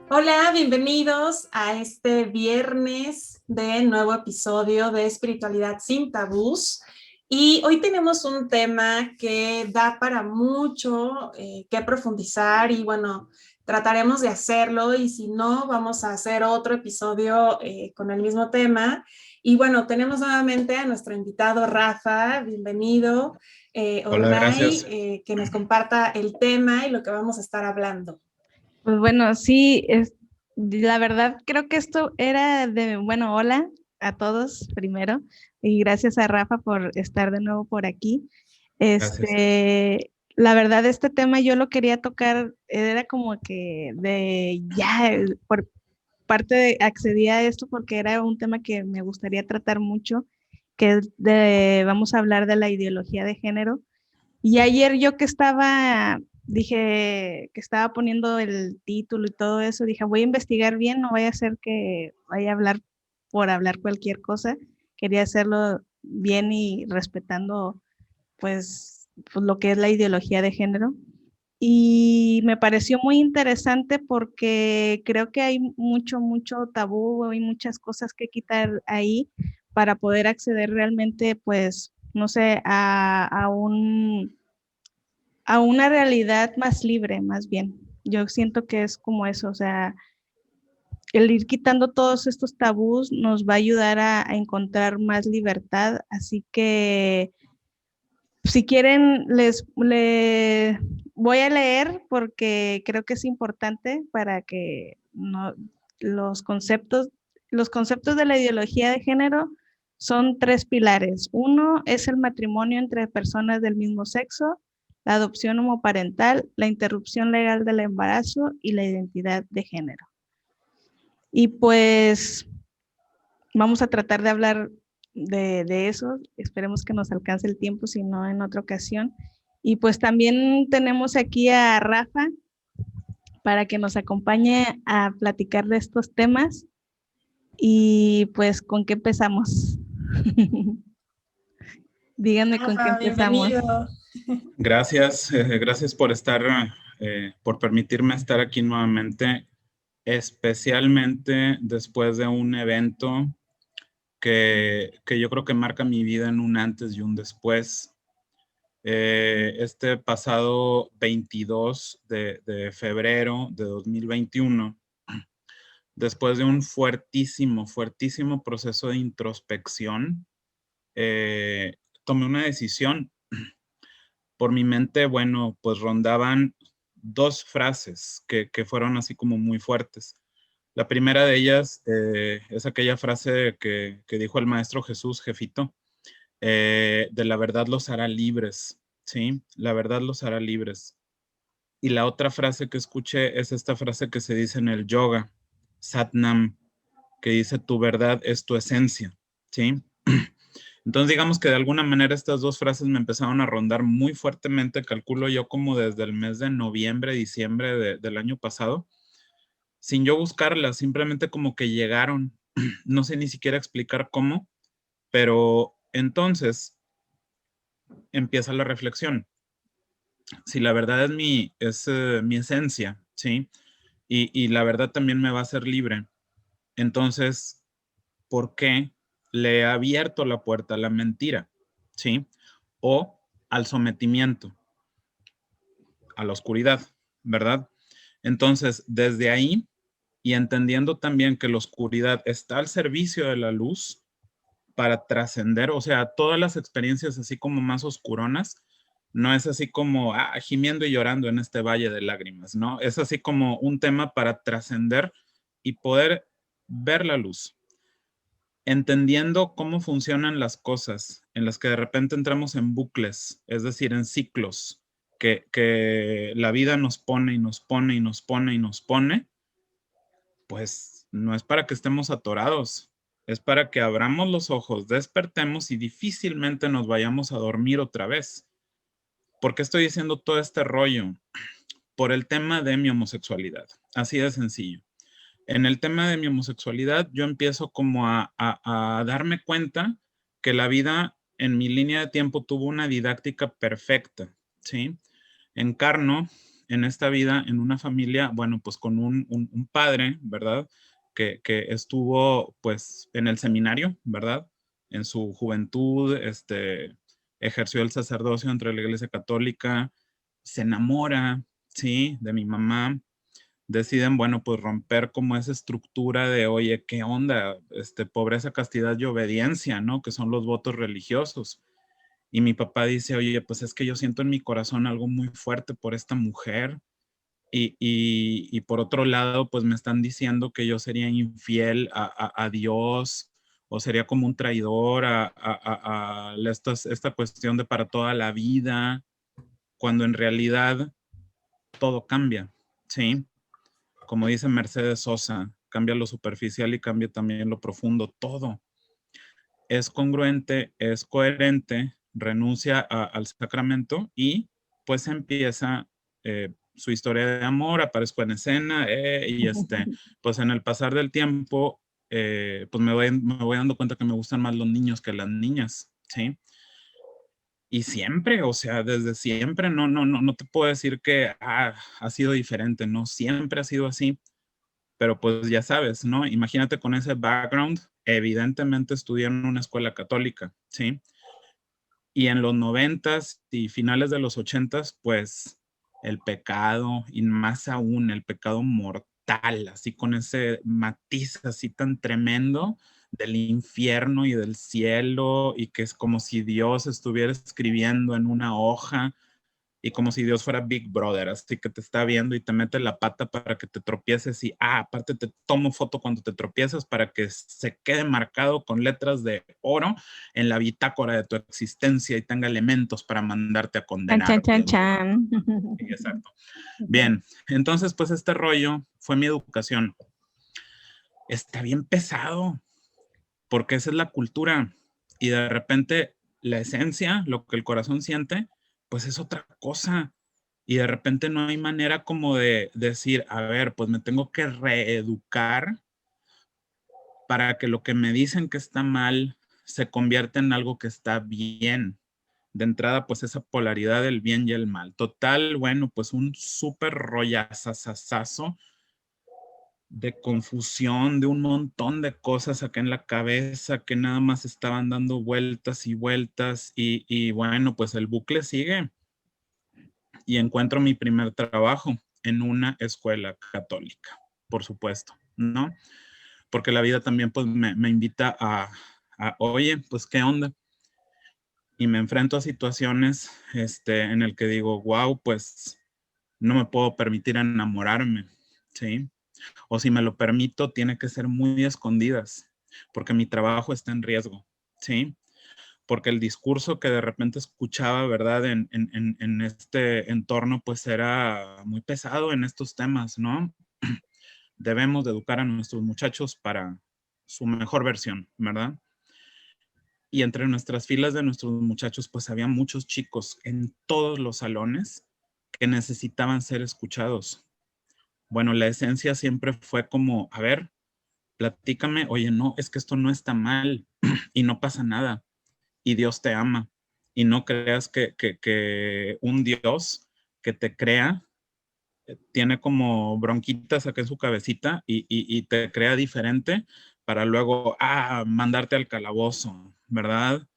Hola, bienvenidos a este viernes de nuevo episodio de Espiritualidad sin Tabús. Y hoy tenemos un tema que da para mucho que profundizar y bueno, trataremos de hacerlo y si no, vamos a hacer otro episodio con el mismo tema. Y bueno, tenemos nuevamente a nuestro invitado Rafa, bienvenido, Hola, Ornay, gracias. que nos comparta el tema y lo que vamos a estar hablando. Pues bueno, sí, la verdad creo que esto era bueno, hola a todos primero y gracias a Rafa por estar de nuevo por aquí. Gracias. La verdad este tema yo lo quería tocar, era como que por parte accedí a esto porque era un tema que me gustaría tratar mucho, vamos a hablar de la ideología de género. Y ayer yo dije que estaba poniendo el título y todo eso, dije, voy a investigar bien, no vaya a ser que vaya a hablar por hablar cualquier cosa. Quería hacerlo bien y respetando pues lo que es la ideología de género. Y me pareció muy interesante porque creo que hay mucho tabú, hay muchas cosas que quitar ahí para poder acceder realmente, pues, no sé, a una realidad más libre, más bien. Yo siento que es como eso, o sea, el ir quitando todos estos tabús nos va a ayudar a encontrar más libertad, así que si quieren, le voy a leer porque creo que es importante para que no, los conceptos, los conceptos de la ideología de género son tres pilares. Uno es el matrimonio entre personas del mismo sexo, la adopción homoparental, la interrupción legal del embarazo y la identidad de género. Y pues vamos a tratar de hablar de eso. Esperemos que nos alcance el tiempo, si no en otra ocasión. Y pues también tenemos aquí a Rafa para que nos acompañe a platicar de estos temas. Y pues, ¿con qué empezamos? Díganme con qué Rafa, empezamos. bienvenido. Gracias, gracias por estar, por permitirme estar aquí nuevamente, especialmente después de un evento que yo creo que marca mi vida en un antes y un después. Este pasado 22 de febrero de 2021, después de un fuertísimo proceso de introspección, tomé una decisión. Por mi mente, bueno, pues rondaban dos frases que fueron así como muy fuertes. La primera de ellas es aquella frase que dijo el Maestro Jesús, Jefito, de la verdad los hará libres, ¿sí? La verdad los hará libres. Y la otra frase que escuché es esta frase que se dice en el yoga, Satnam, que dice tu verdad es tu esencia, ¿sí? Entonces, digamos que de alguna manera estas dos frases me empezaron a rondar muy fuertemente, calculo yo como desde el mes de noviembre, diciembre del año pasado, sin yo buscarlas, simplemente como que llegaron, no sé ni siquiera explicar cómo, pero entonces empieza la reflexión. Si la verdad es mi esencia, ¿sí? Y la verdad también me va a hacer libre, entonces, ¿por qué le he abierto la puerta a la mentira? ¿Sí? O al sometimiento, a la oscuridad, ¿verdad? Entonces, desde ahí, y entendiendo también que la oscuridad está al servicio de la luz para trascender, o sea, todas las experiencias así como más oscuronas, no es así como gimiendo y llorando en este valle de lágrimas, ¿no? Es así como un tema para trascender y poder ver la luz, entendiendo cómo funcionan las cosas, en las que de repente entramos en bucles, es decir, en ciclos, que la vida nos pone y nos pone y nos pone y nos pone, pues no es para que estemos atorados, es para que abramos los ojos, despertemos y difícilmente nos vayamos a dormir otra vez. ¿Por qué estoy diciendo todo este rollo? Por el tema de mi homosexualidad, así de sencillo. En el tema de mi homosexualidad, yo empiezo como a darme cuenta que la vida en mi línea de tiempo tuvo una didáctica perfecta, ¿sí? Encarno en esta vida, en una familia, bueno, pues con un padre, ¿verdad? Que estuvo pues en el seminario, ¿verdad? En su juventud, ejerció el sacerdocio entre la Iglesia Católica, se enamora, ¿sí? De mi mamá. Deciden, bueno, pues romper como esa estructura de, oye, ¿qué onda? Pobreza, castidad y obediencia, ¿no? Que son los votos religiosos. Y mi papá dice, oye, pues es que yo siento en mi corazón algo muy fuerte por esta mujer. Y por otro lado, pues me están diciendo que yo sería infiel a Dios o sería como un traidor a esta cuestión de para toda la vida, cuando en realidad todo cambia, ¿sí? Como dice Mercedes Sosa, cambia lo superficial y cambia también lo profundo, todo. Es congruente, es coherente, renuncia al sacramento y pues empieza su historia de amor, aparezco en escena y pues en el pasar del tiempo pues me voy dando cuenta que me gustan más los niños que las niñas, ¿sí? Y siempre, o sea, desde siempre, no te puedo decir que ha sido diferente, no, siempre ha sido así, pero pues ya sabes, ¿no? Imagínate con ese background, evidentemente estudié en una escuela católica, ¿sí? Y en los 90s y finales de los 80s, pues el pecado, y más aún el pecado mortal, así con ese matiz así tan tremendo del infierno y del cielo, y que es como si Dios estuviera escribiendo en una hoja y como si Dios fuera Big Brother, así que te está viendo y te mete la pata para que te tropieces y, aparte te tomo foto cuando te tropiezas para que se quede marcado con letras de oro en la bitácora de tu existencia y tenga elementos para mandarte a Chan, chan, condenarte. chan, chan. Sí, exacto. Bien, entonces pues este rollo fue mi educación. Está bien pesado, porque esa es la cultura y de repente la esencia, lo que el corazón siente, pues es otra cosa. Y de repente no hay manera como de decir, a ver, pues me tengo que reeducar para que lo que me dicen que está mal se convierta en algo que está bien. De entrada, pues esa polaridad del bien y el mal. Total, bueno, pues un súper rollazazazazo de confusión, de un montón de cosas acá en la cabeza que nada más estaban dando vueltas y vueltas y bueno, pues el bucle sigue y encuentro mi primer trabajo en una escuela católica, por supuesto, ¿no? Porque la vida también pues me invita oye, pues qué onda. Y me enfrento a situaciones en el que digo, wow, pues no me puedo permitir enamorarme, ¿sí? O si me lo permito, tiene que ser muy escondidas, porque mi trabajo está en riesgo, ¿sí? Porque el discurso que de repente escuchaba, ¿verdad? En este entorno, pues era muy pesado en estos temas, ¿no? Debemos de educar a nuestros muchachos para su mejor versión, ¿verdad? Y entre nuestras filas de nuestros muchachos, pues había muchos chicos en todos los salones que necesitaban ser escuchados. Bueno, la esencia siempre fue como, a ver, platícame, oye, no, es que esto no está mal y no pasa nada y Dios te ama y no creas que un Dios que te crea tiene como bronquitas acá en su cabecita y te crea diferente para luego, mandarte al calabozo, ¿verdad?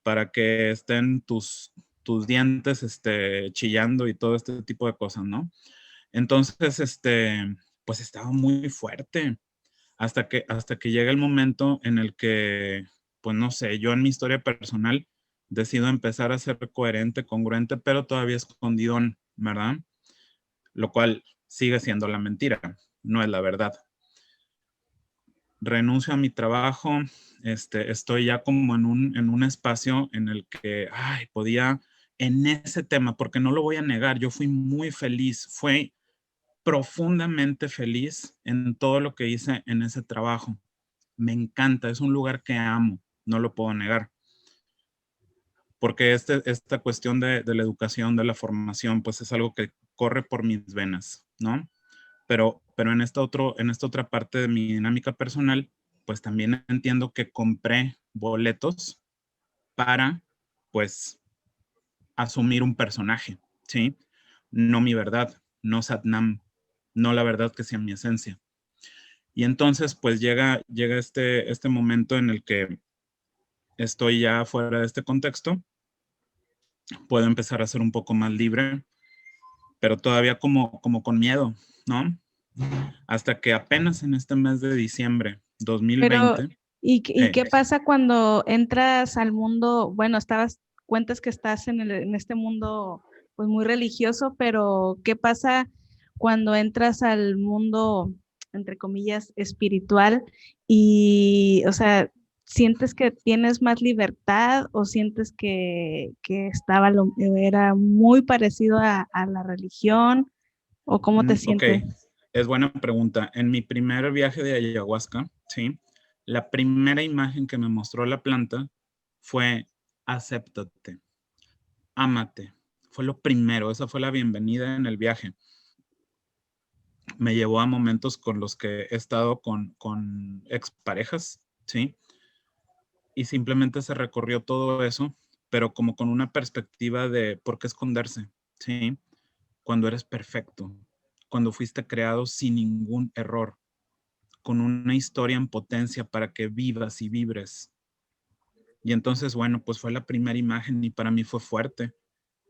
Para que estén tus dientes chillando y todo este tipo de cosas, ¿no? Entonces, pues estaba muy fuerte hasta que llega el momento en el que, pues no sé, yo en mi historia personal decido empezar a ser coherente, congruente, pero todavía escondido, ¿verdad? Lo cual sigue siendo la mentira, no es la verdad. Renuncio a mi trabajo, estoy ya como en un espacio en el que, podía en ese tema, porque no lo voy a negar, yo fui muy feliz, fui profundamente feliz en todo lo que hice en ese trabajo. Me encanta, es un lugar que amo, no lo puedo negar. Porque esta cuestión de la educación, de la formación, pues es algo que corre por mis venas, ¿no? Pero en esta otra parte de mi dinámica personal, pues también entiendo que compré boletos para, pues, asumir un personaje, ¿sí? No mi verdad, no Satnam, no la verdad que sea mi esencia. Y entonces pues llega este momento en el que estoy ya fuera de este contexto, puedo empezar a ser un poco más libre, pero todavía como con miedo, ¿no? Hasta que apenas en este mes de diciembre Pero, 2020, ¿y qué pasa cuando entras al mundo? Bueno, cuentas que estás en este mundo pues muy religioso, pero ¿qué pasa cuando entras al mundo, entre comillas, espiritual? Y, o sea, ¿sientes que tienes más libertad o sientes que era muy parecido a la religión? ¿O cómo te ok, sientes? es buena pregunta. En mi primer viaje de ayahuasca, ¿sí? La primera imagen que me mostró la planta fue acéptate, ámate. Fue lo primero, esa fue la bienvenida en el viaje. Me llevó a momentos con los que he estado con exparejas, ¿sí? Y simplemente se recorrió todo eso, pero como con una perspectiva de por qué esconderse, ¿sí? Cuando eres perfecto, cuando fuiste creado sin ningún error, con una historia en potencia para que vivas y vibres. Y entonces, bueno, pues fue la primera imagen y para mí fue fuerte,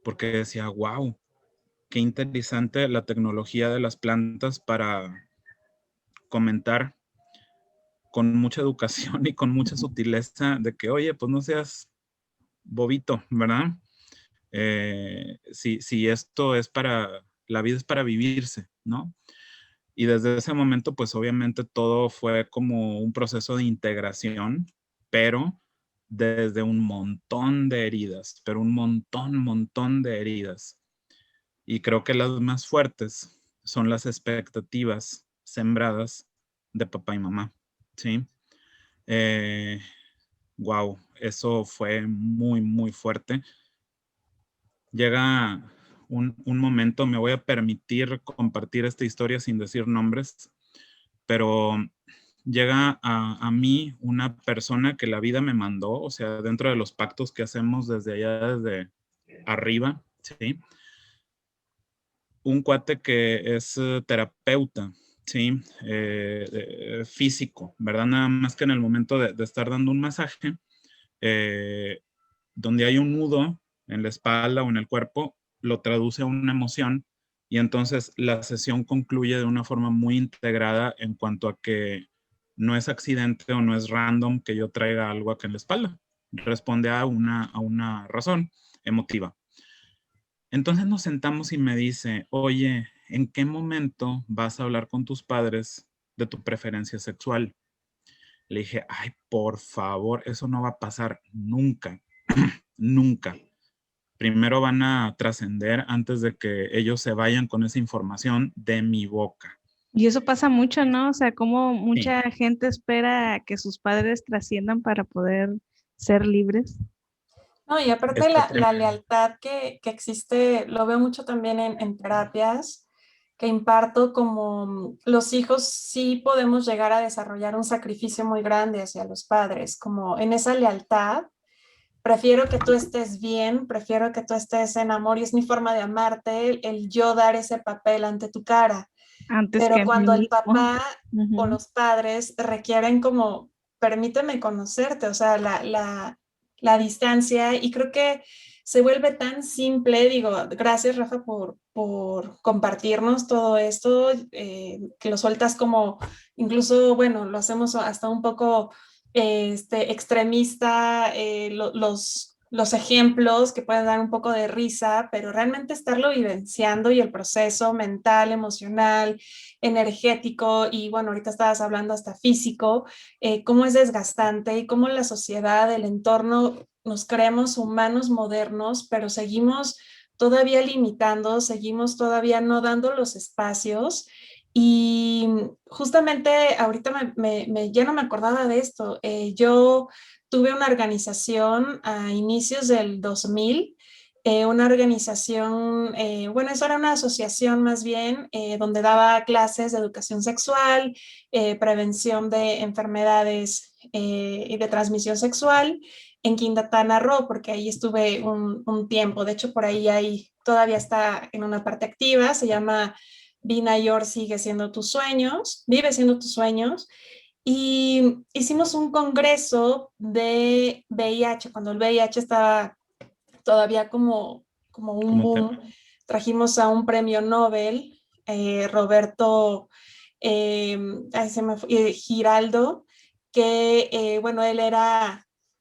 porque decía, wow, qué interesante la tecnología de las plantas para comentar con mucha educación y con mucha sutileza de que, oye, pues no seas bobito, ¿verdad? Si esto es la vida es para vivirse, ¿no? Y desde ese momento, pues obviamente todo fue como un proceso de integración, pero desde un montón de heridas, pero un montón de heridas. Y creo que las más fuertes son las expectativas sembradas de papá y mamá, ¿sí? Wow, eso fue muy fuerte. Llega un momento, me voy a permitir compartir esta historia sin decir nombres, pero llega a mí una persona que la vida me mandó, o sea, dentro de los pactos que hacemos desde allá, desde arriba, ¿sí? Un cuate que es terapeuta, ¿sí? Físico, ¿verdad? Nada más que en el momento de estar dando un masaje, eh, donde hay un nudo en la espalda o en el cuerpo, lo traduce a una emoción y entonces la sesión concluye de una forma muy integrada en cuanto a que no es accidente o no es random que yo traiga algo acá en la espalda. Responde a una razón emotiva. Entonces nos sentamos y me dice, oye, ¿en qué momento vas a hablar con tus padres de tu preferencia sexual? Le dije, ay, por favor, eso no va a pasar nunca, nunca. Primero van a trascender antes de que ellos se vayan con esa información de mi boca. Y eso pasa mucho, ¿no? O sea, como Sí, mucha gente espera que sus padres trasciendan para poder ser libres. No, y aparte está la tremendo. lealtad que existe, lo veo mucho también en terapias que imparto, como los hijos sí podemos llegar a desarrollar un sacrificio muy grande hacia los padres, como en esa lealtad. Prefiero que tú estés bien, prefiero que tú estés en amor y es mi forma de amarte, el yo dar ese papel ante tu cara. Antes que Pero a mí cuando el mismo. papá o Ujú. los padres requieren como, permíteme conocerte, o sea, la distancia, y creo que se vuelve tan simple, digo, gracias Rafa por compartirnos todo esto, que lo sueltas como, incluso, bueno, lo hacemos hasta un poco extremista, los ejemplos que pueden dar un poco de risa, pero realmente estarlo vivenciando y el proceso mental, emocional, energético y bueno, ahorita estabas hablando hasta físico, cómo es desgastante y cómo la sociedad, el entorno, nos creemos humanos modernos, pero seguimos todavía limitando, seguimos todavía no dando los espacios. Y justamente ahorita ya no me acordaba de esto. Yo tuve una organización a inicios del 2000, una organización, bueno, eso era una asociación más bien, donde daba clases de educación sexual, prevención de enfermedades y de transmisión sexual. en Quintana Roo, porque ahí estuve un tiempo. De hecho, por ahí todavía está en una parte activa, se llama Vina Yor Sigue Siendo Tus Sueños, Vive Siendo Tus Sueños. Y hicimos un congreso de VIH, cuando el VIH estaba todavía como un Como boom. Trajimos a un premio Nobel, Roberto Giraldo, que, bueno,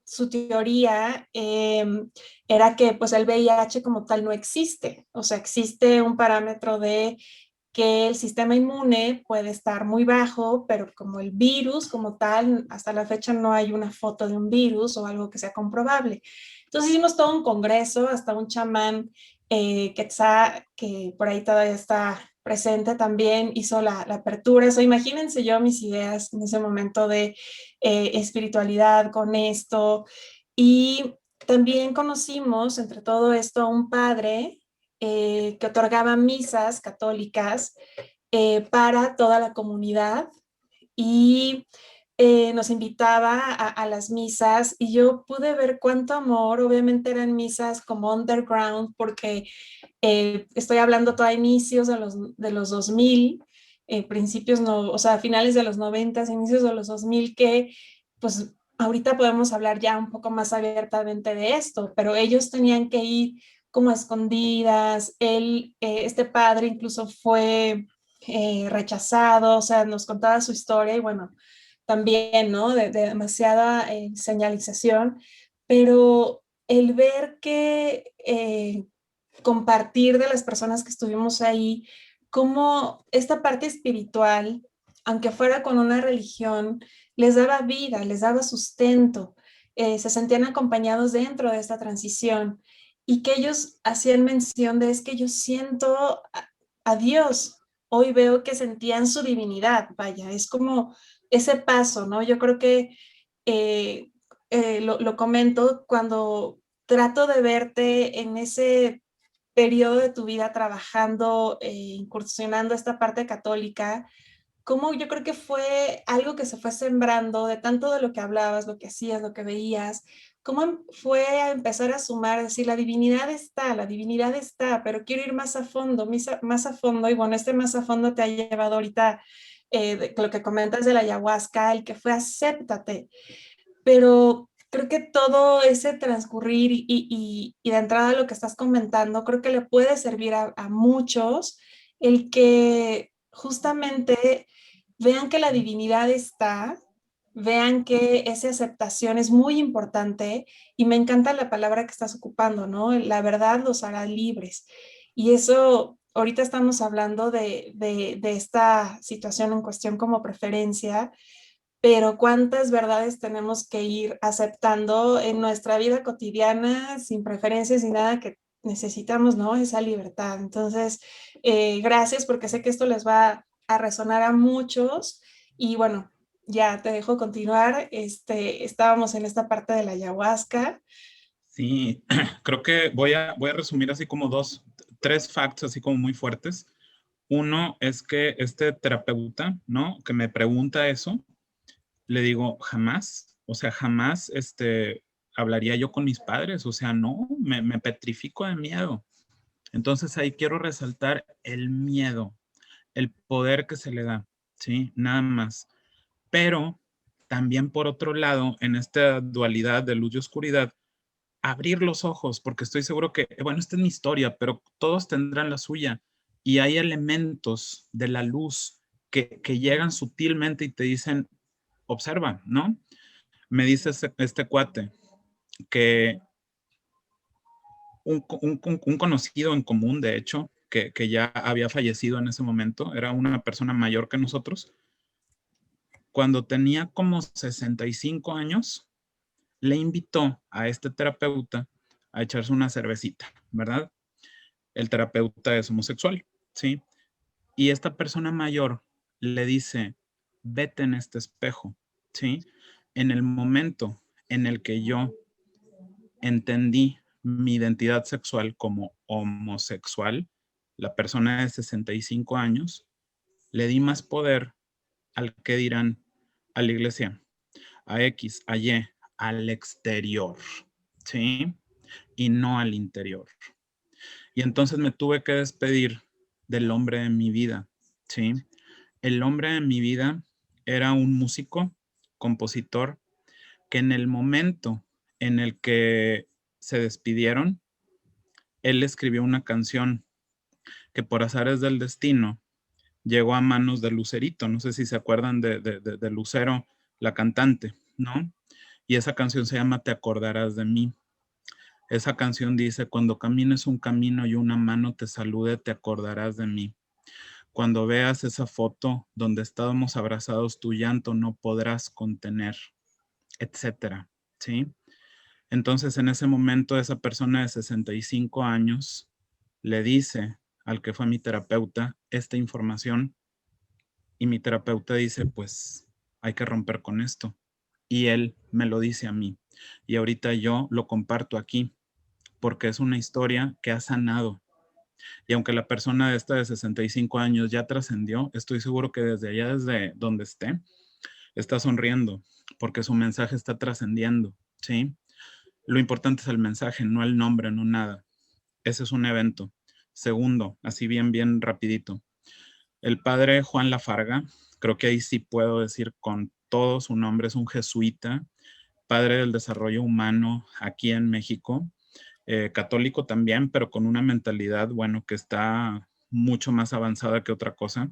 su teoría era que pues el VIH como tal no existe, o sea, existe un parámetro de que el sistema inmune puede estar muy bajo, pero como el virus como tal, hasta la fecha no hay una foto de un virus o algo que sea comprobable. Entonces hicimos todo un congreso, hasta un chamán Quetzá, que por ahí todavía está presente, también hizo la apertura. Eso, imagínense yo mis ideas en ese momento de espiritualidad con esto. Y también conocimos entre todo esto a un padre que otorgaba misas católicas para toda la comunidad y nos invitaba a las misas y yo pude ver cuánto amor. Obviamente eran misas como underground porque estoy hablando todo a inicios de los 2000, principios, no, o sea, finales de los 90, inicios de los 2000, que pues ahorita podemos hablar ya un poco más abiertamente de esto, pero ellos tenían que ir como a escondidas. Este padre incluso fue rechazado, o sea, nos contaba su historia y bueno, también, ¿no? De demasiada señalización, pero el ver que compartir de las personas que estuvimos ahí, cómo esta parte espiritual, aunque fuera con una religión, les daba vida, les daba sustento, se sentían acompañados dentro de esta transición y que ellos hacían mención de es que yo siento a Dios. Hoy veo que sentían su divinidad, vaya, es como ese paso, ¿no? Yo creo que eh, lo comento cuando trato de verte en ese periodo de tu vida trabajando, incursionando esta parte católica, como yo creo que fue algo que se fue sembrando de tanto de lo que hablabas, lo que hacías, lo que veías, cómo fue a empezar a sumar, decir, la divinidad está, pero quiero ir más a fondo, más a fondo, y bueno, más a fondo te ha llevado ahorita lo que comentas de la ayahuasca, el que fue acéptate, pero creo que todo ese transcurrir y de entrada lo que estás comentando, creo que le puede servir a muchos el que justamente vean que la divinidad está, vean que esa aceptación es muy importante y me encanta la palabra que estás ocupando, ¿no? La verdad los hará libres. Y eso, ahorita estamos hablando de esta situación en cuestión como preferencia, pero cuántas verdades tenemos que ir aceptando en nuestra vida cotidiana, sin preferencias ni nada, que necesitamos, ¿no? Esa libertad. Entonces, gracias porque sé que esto les va a resonar a muchos y bueno, ya te dejo continuar. Estábamos en esta parte de la ayahuasca. Sí, creo que voy a resumir así como tres facts así como muy fuertes. Uno es que este terapeuta, ¿no? Que me pregunta eso, le digo, jamás, o sea, jamás hablaría yo con mis padres, o sea, no, me petrifico de miedo. Entonces ahí quiero resaltar el miedo, el poder que se le da, ¿sí? Nada más. Pero también por otro lado, en esta dualidad de luz y oscuridad, abrir los ojos, porque estoy seguro que, bueno, esta es mi historia, pero todos tendrán la suya. Y hay elementos de la luz que llegan sutilmente y te dicen, observa, ¿no? Me dice este cuate que un conocido en común, de hecho, que ya había fallecido en ese momento, era una persona mayor que nosotros, cuando tenía como 65 años, le invitó a este terapeuta a echarse una cervecita, ¿verdad? El terapeuta es homosexual, ¿sí? Y esta persona mayor le dice, vete en este espejo, ¿sí? En el momento en el que yo entendí mi identidad sexual como homosexual, la persona de 65 años, le di más poder al que dirán a la iglesia, a X, a Y, al exterior, ¿sí? Y no al interior. Y entonces me tuve que despedir del hombre de mi vida, ¿sí? El hombre de mi vida era un músico, compositor, que en el momento en el que se despidieron, él escribió una canción que por azares del destino llegó a manos de Lucerito. No sé si se acuerdan de Lucero, la cantante, ¿no? Y esa canción se llama Te acordarás de mí. Esa canción dice, cuando camines un camino y una mano te salude, te acordarás de mí. Cuando veas esa foto donde estábamos abrazados, tu llanto no podrás contener, etcétera, ¿sí? Entonces, en ese momento, esa persona de 65 años le dice al que fue mi terapeuta esta información y mi terapeuta dice, pues hay que romper con esto. Y él me lo dice a mí. Y ahorita yo lo comparto aquí porque es una historia que ha sanado. Y aunque la persona esta de 65 años ya trascendió, estoy seguro que desde allá, desde donde esté, está sonriendo porque su mensaje está trascendiendo, ¿sí? Lo importante es el mensaje, no el nombre, no nada. Ese es un evento. Segundo, así bien rapidito. El padre Juan Lafarga, creo que ahí sí puedo decir con todo su nombre, es un jesuita, padre del desarrollo humano aquí en México, católico también, pero con una mentalidad, bueno, que está mucho más avanzada que otra cosa.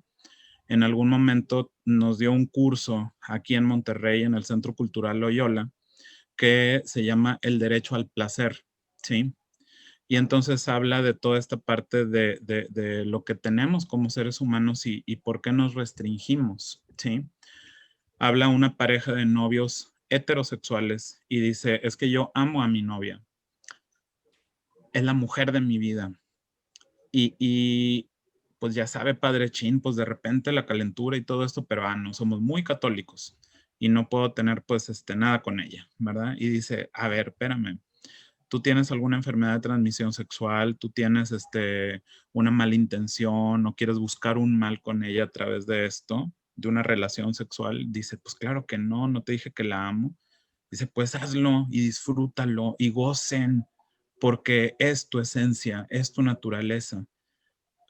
En algún momento nos dio un curso aquí en Monterrey, en el Centro Cultural Loyola, que se llama El Derecho al Placer, ¿sí? Y entonces habla de toda esta parte de lo que tenemos como seres humanos y por qué nos restringimos, ¿sí? Habla una pareja de novios heterosexuales y dice, es que yo amo a mi novia, es la mujer de mi vida. Y pues ya sabe, padre Chin, pues de repente la calentura y todo esto, pero no, somos muy católicos y no puedo tener pues nada con ella, ¿verdad? Y dice, a ver, espérame, tú tienes alguna enfermedad de transmisión sexual, tú tienes una mala intención o quieres buscar un mal con ella a través de esto, de una relación sexual, dice, pues claro que no, no te dije que la amo. Dice, pues hazlo y disfrútalo y gocen, porque es tu esencia, es tu naturaleza.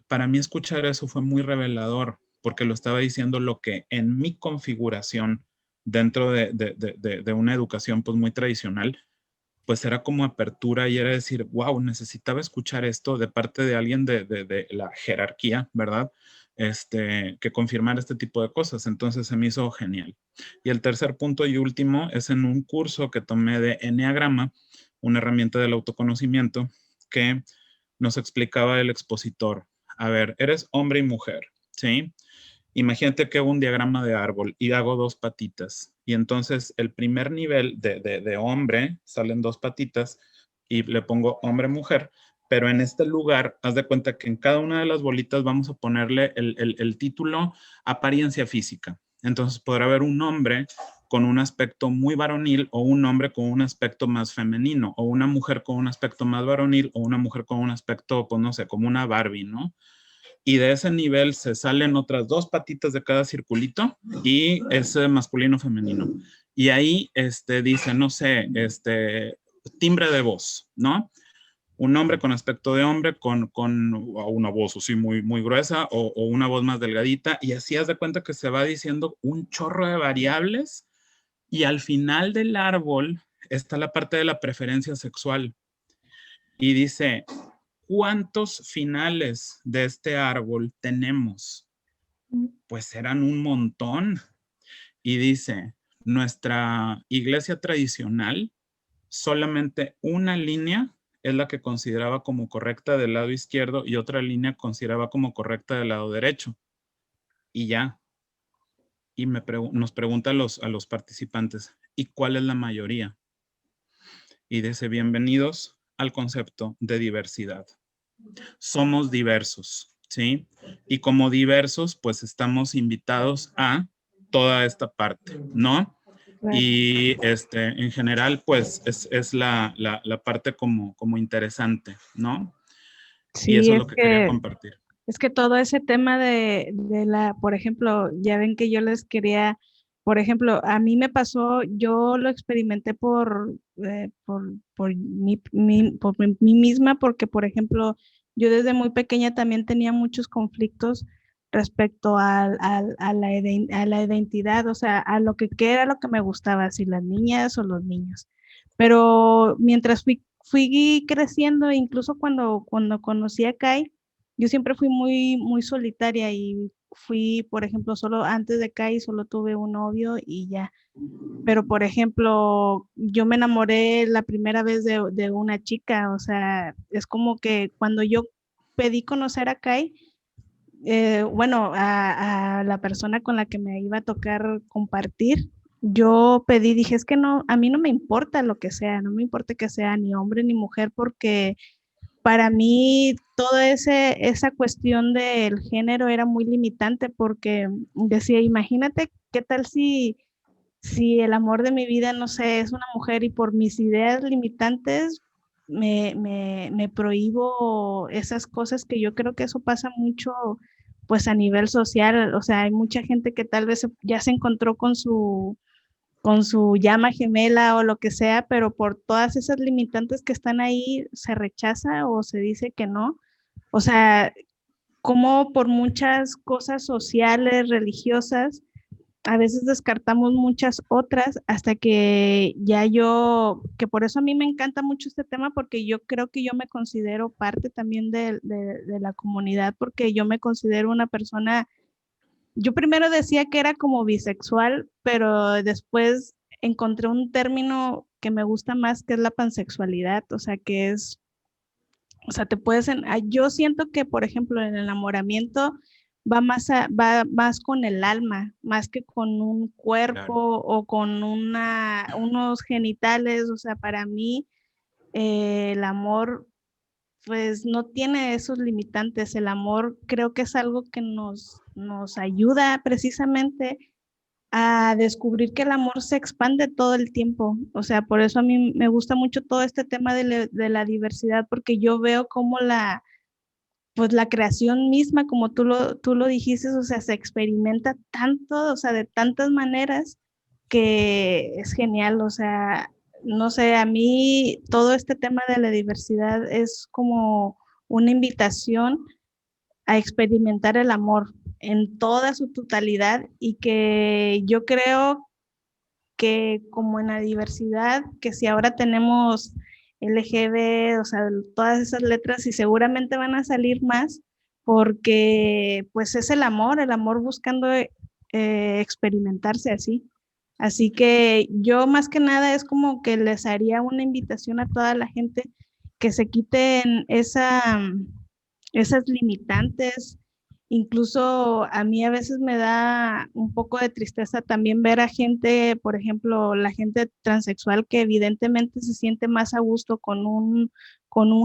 Para mí escuchar eso fue muy revelador, porque lo estaba diciendo lo que en mi configuración dentro de una educación pues muy tradicional, pues era como apertura y era decir, wow, necesitaba escuchar esto de parte de alguien de la jerarquía, ¿verdad? Que confirmara este tipo de cosas. Entonces se me hizo genial. Y el tercer punto y último es en un curso que tomé de Enneagrama, una herramienta del autoconocimiento que nos explicaba el expositor. A ver, eres hombre y mujer, ¿sí? Imagínate que hago un diagrama de árbol y hago dos patitas. Y entonces el primer nivel de hombre salen dos patitas y le pongo hombre-mujer. Pero en este lugar, haz de cuenta que en cada una de las bolitas vamos a ponerle el título apariencia física. Entonces podrá haber un hombre con un aspecto muy varonil o un hombre con un aspecto más femenino o una mujer con un aspecto más varonil o una mujer con un aspecto, pues no sé, como una Barbie, ¿no? Y de ese nivel se salen otras dos patitas de cada circulito y es masculino femenino. Y ahí dice, no sé, timbre de voz, ¿no? Un hombre con aspecto de hombre, con una voz así muy gruesa o una voz más delgadita, y así haz de cuenta que se va diciendo un chorro de variables, y al final del árbol está la parte de la preferencia sexual. Y dice, ¿cuántos finales de este árbol tenemos? Pues eran un montón. Y dice, nuestra iglesia tradicional, solamente una línea es la que consideraba como correcta del lado izquierdo y otra línea consideraba como correcta del lado derecho. Y ya. Y nos pregunta a los participantes, ¿y cuál es la mayoría? Y dice, bienvenidos al concepto de diversidad. Somos diversos, ¿sí? Y como diversos, pues estamos invitados a toda esta parte, ¿no? Claro. Y en general, pues es la parte como interesante, ¿no? Y Sí, eso es lo que quería compartir. es que todo ese tema de la, por ejemplo, ya ven que yo les quería Por ejemplo, a mí me pasó, yo lo experimenté por mí misma, porque, por ejemplo, yo desde muy pequeña también tenía muchos conflictos respecto a la identidad, o sea, a lo que qué era lo que me gustaba, si las niñas o los niños. Pero mientras fui creciendo, incluso cuando conocí a Kai, yo siempre fui muy solitaria y fui, por ejemplo, solo antes de Kai, solo tuve un novio y ya. Pero, por ejemplo, yo me enamoré la primera vez de una chica, o sea, es como que cuando yo pedí conocer a Kai, bueno, a la persona con la que me iba a tocar compartir, yo pedí, dije, es que no, a mí no me importa lo que sea, no me importa que sea ni hombre ni mujer, porque para mí toda esa cuestión del género era muy limitante, porque decía, imagínate qué tal si el amor de mi vida, no sé, es una mujer y por mis ideas limitantes me prohíbo esas cosas, que yo creo que eso pasa mucho pues a nivel social. O sea, hay mucha gente que tal vez ya se encontró con su llama gemela o lo que sea, pero por todas esas limitantes que están ahí se rechaza o se dice que no. O sea, como por muchas cosas sociales, religiosas, a veces descartamos muchas otras hasta que ya que por eso a mí me encanta mucho este tema, porque yo creo que yo me considero parte también de la comunidad, porque yo me considero una persona, yo primero decía que era como bisexual, pero después encontré un término que me gusta más, que es la pansexualidad, o sea, o sea, yo siento que, por ejemplo, el enamoramiento va más con el alma, más que con un cuerpo Claro. o con unos genitales. O sea, para mí, el amor, pues no tiene esos limitantes. El amor creo que es algo que nos ayuda precisamente a descubrir que el amor se expande todo el tiempo. O sea, por eso a mí me gusta mucho todo este tema de la diversidad, porque yo veo cómo pues la creación misma, como tú lo dijiste, o sea, se experimenta tanto, o sea, de tantas maneras, que es genial. O sea, no sé, a mí todo este tema de la diversidad es como una invitación a experimentar el amor en toda su totalidad, y que yo creo que como en la diversidad, que si ahora tenemos LGB, o sea, todas esas letras, y seguramente van a salir más, porque pues es el amor buscando experimentarse así. Así que yo más que nada es como que les haría una invitación a toda la gente que se quiten esas limitantes. Incluso a mí a veces me da un poco de tristeza también ver a gente, por ejemplo, la gente transexual, que evidentemente se siente más a gusto con un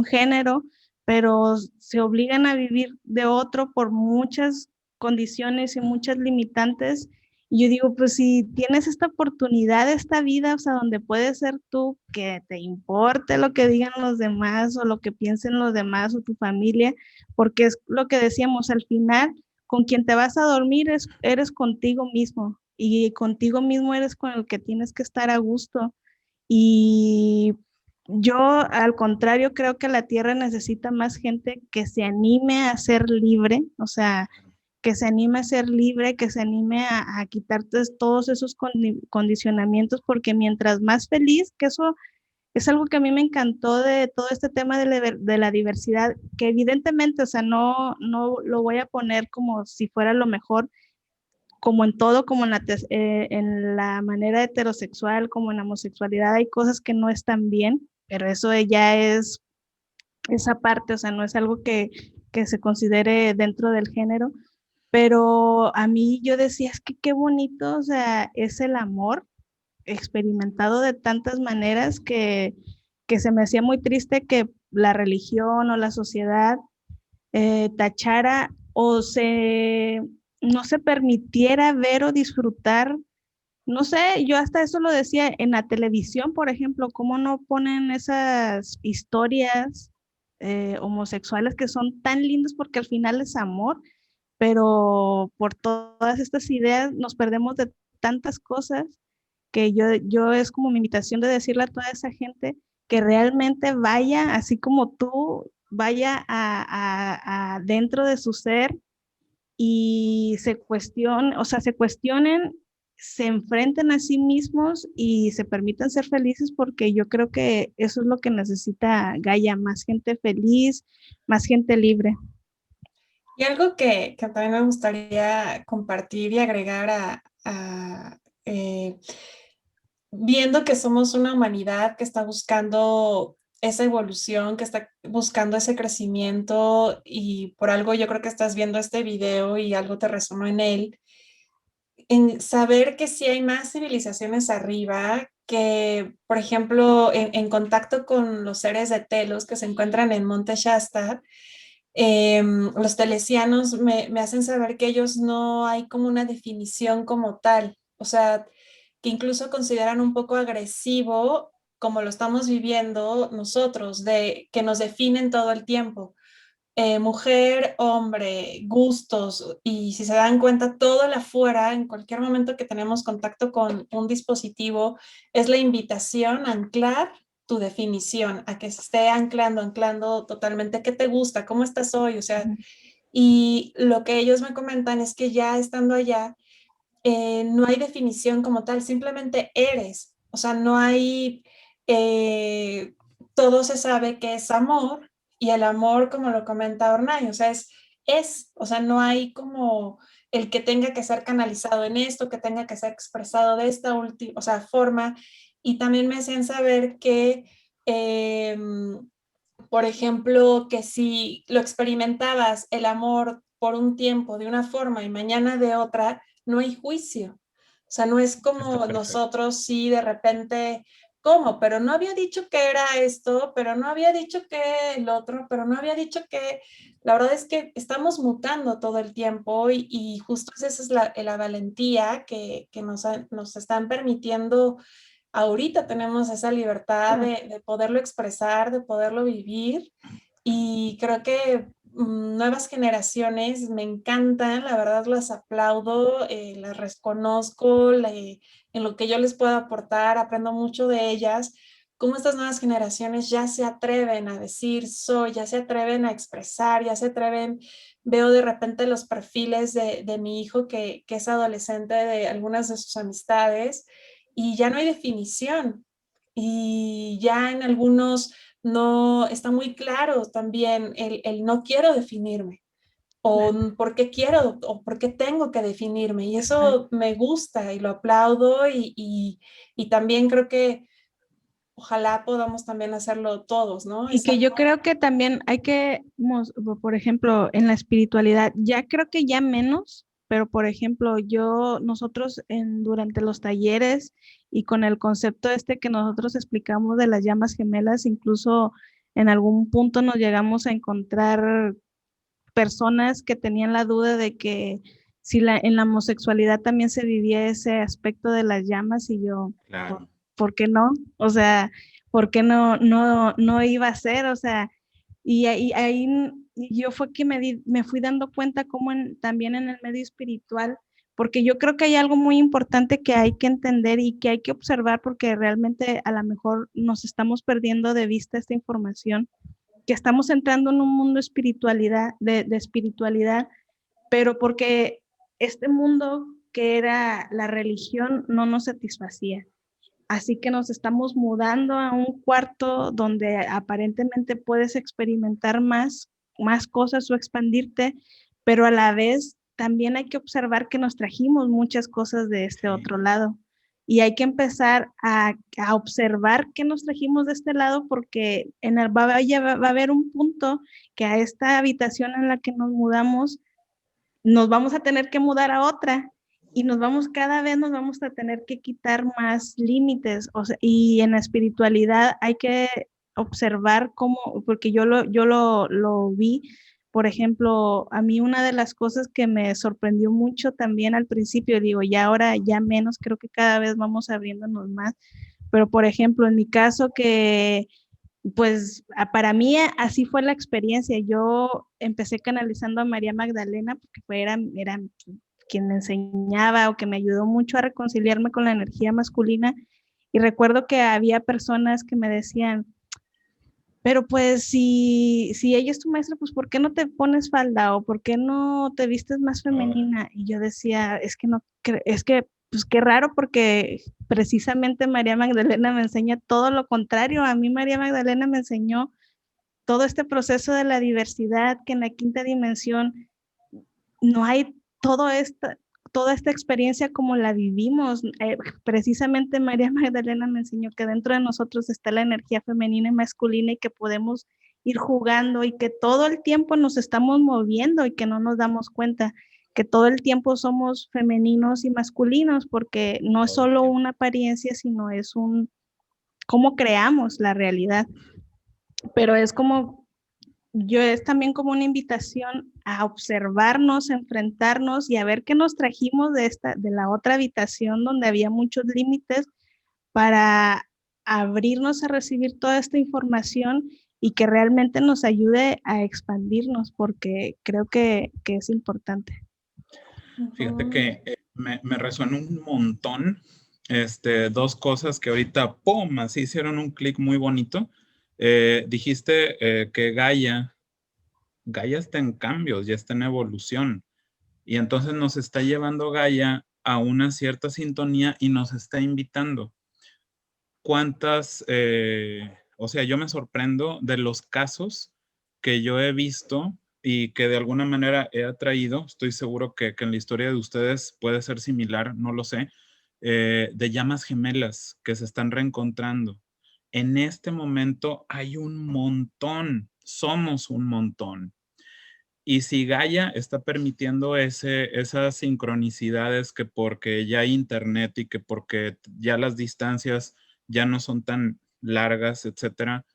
género, pero se obligan a vivir de otro por muchas condiciones y muchas limitantes. Y yo digo, pues si tienes esta oportunidad, esta vida, o sea, donde puedes ser tú, que te importe lo que digan los demás o lo que piensen los demás o tu familia, porque es lo que decíamos al final, con quien te vas a dormir eres contigo mismo, y contigo mismo eres con el que tienes que estar a gusto. Y yo, al contrario, creo que la tierra necesita más gente que se anime a ser libre, o sea, que se anime a ser libre, que se anime a quitarte todos esos condicionamientos, porque mientras más feliz, que eso es algo que a mí me encantó de todo este tema de la diversidad, que evidentemente, o sea, no lo voy a poner como si fuera lo mejor, como en todo, como en la manera heterosexual, como en la homosexualidad, hay cosas que no están bien, pero eso ya es esa parte, o sea, no es algo que se considere dentro del género. Pero a mí yo decía, es que qué bonito, o sea, es el amor experimentado de tantas maneras, que se me hacía muy triste que la religión o la sociedad tachara o no se permitiera ver o disfrutar. No sé, yo hasta eso lo decía en la televisión, por ejemplo, cómo no ponen esas historias homosexuales, que son tan lindas, porque al final es amor, pero por todas estas ideas nos perdemos de tantas cosas que yo es como mi invitación de decirle a toda esa gente que realmente vaya, así como tú, vaya a dentro de su ser y se cuestionen, se enfrenten a sí mismos y se permitan ser felices, porque yo creo que eso es lo que necesita Gaia, más gente feliz, más gente libre. Y algo que también me gustaría compartir y agregar viendo que somos una humanidad que está buscando esa evolución, que está buscando ese crecimiento y por algo yo creo que estás viendo este video y algo te resonó en él, en saber que sí hay más civilizaciones arriba, que por ejemplo en contacto con los seres de Telos que se encuentran en Monte Shasta, los telesianos me hacen saber que ellos no hay como una definición como tal, o sea, que incluso consideran un poco agresivo como lo estamos viviendo nosotros, de que nos definen todo el tiempo. Mujer, hombre, gustos, y si se dan cuenta, todo el afuera, en cualquier momento que tenemos contacto con un dispositivo, es la invitación a anclar tu definición, a que se esté anclando totalmente qué te gusta, cómo estás hoy, o sea, Ujú. y lo que ellos me comentan es que ya estando allá, no hay definición como tal, simplemente eres, o sea, no hay, eh, todo se sabe que es amor y el amor, como lo comenta Ornay, o sea, o sea, no hay como el que tenga que ser canalizado en esto, que tenga que ser expresado de esta última, o sea, forma. Y también me hacían saber que, por ejemplo, que si lo experimentabas el amor por un tiempo de una forma y mañana de otra, no hay juicio. O sea, no es Está como perfecto. nosotros sí de repente, ¿cómo? Pero no había dicho que era esto, pero no había dicho que el otro, pero no había dicho que... La verdad es que estamos mutando todo el tiempo y justo esa es la valentía que nos están permitiendo. Ahorita tenemos esa libertad Claro. de poderlo expresar, de poderlo vivir y creo que nuevas generaciones me encantan, la verdad las aplaudo, las reconozco, en lo que yo les puedo aportar, aprendo mucho de ellas, cómo estas nuevas generaciones ya se atreven a decir soy, ya se atreven a expresar, ya se atreven, veo de repente los perfiles de mi hijo que es adolescente de algunas de sus amistades y ya no hay definición y ya en algunos no está muy claro también el no quiero definirme o por qué quiero o por qué tengo que definirme y Exacto. eso me gusta y lo aplaudo y también creo que ojalá podamos también hacerlo todos, ¿no? Y que yo creo que también hay que, por ejemplo, en la espiritualidad, ya creo que ya menos, pero por ejemplo, nosotros durante los talleres y con el concepto este que nosotros explicamos de las llamas gemelas, incluso en algún punto nos llegamos a encontrar personas que tenían la duda de que si en la homosexualidad también se vivía ese aspecto de las llamas y yo, ¿por, Claro. por qué no? O sea, ¿por qué no iba a ser? O sea, y ahí yo fue que me fui dando cuenta como también en el medio espiritual, porque yo creo que hay algo muy importante que hay que entender y que hay que observar, porque realmente a lo mejor nos estamos perdiendo de vista esta información, que estamos entrando en un mundo de espiritualidad, pero porque este mundo que era la religión no nos satisfacía. Así que nos estamos mudando a un cuarto donde aparentemente puedes experimentar más cosas o expandirte, pero a la vez también hay que observar que nos trajimos muchas cosas de este Sí. otro lado. Y hay que empezar a observar qué nos trajimos de este lado, porque va a haber un punto que a esta habitación en la que nos mudamos nos vamos a tener que mudar a otra y cada vez nos vamos a tener que quitar más límites, o sea, y en la espiritualidad hay que observar cómo, porque yo lo vi, por ejemplo, a mí una de las cosas que me sorprendió mucho también al principio, digo, ya ahora ya menos, creo que cada vez vamos abriéndonos más, pero por ejemplo, en mi caso que pues para mí así fue la experiencia. Yo empecé canalizando a María Magdalena porque era quien me enseñaba o que me ayudó mucho a reconciliarme con la energía masculina. Y recuerdo que había personas que me decían, pero pues si ella es tu maestra, pues ¿por qué no te pones falda o por qué no te vistes más femenina? Y yo decía, es que no, es que pues qué raro porque precisamente María Magdalena me enseña todo lo contrario. A mí María Magdalena me enseñó todo este proceso de la diversidad, que en la quinta dimensión no hay toda esta experiencia como la vivimos. Precisamente María Magdalena me enseñó que dentro de nosotros está la energía femenina y masculina y que podemos ir jugando y que todo el tiempo nos estamos moviendo y que no nos damos cuenta que todo el tiempo somos femeninos y masculinos, porque no es solo una apariencia, sino es cómo creamos la realidad. Pero es como es también como una invitación a observarnos, a enfrentarnos y a ver qué nos trajimos de la otra habitación donde había muchos límites para abrirnos a recibir toda esta información y que realmente nos ayude a expandirnos, porque creo que es importante. Fíjate que me resuena un montón, dos cosas que ahorita, ¡pum!, así hicieron un clic muy bonito. Dijiste que Gaia está en cambios, ya está en evolución. Y entonces nos está llevando Gaia a una cierta sintonía y nos está invitando. O sea, yo me sorprendo de los casos que yo he visto y que de alguna manera he atraído. Estoy seguro que en la historia de ustedes puede ser similar, no lo sé, de llamas gemelas que se están reencontrando. En este momento hay un montón, somos un montón. Y si Gaia está permitiendo esas sincronicidades que porque ya hay internet y que porque ya las distancias ya no son tan largas, etcétera,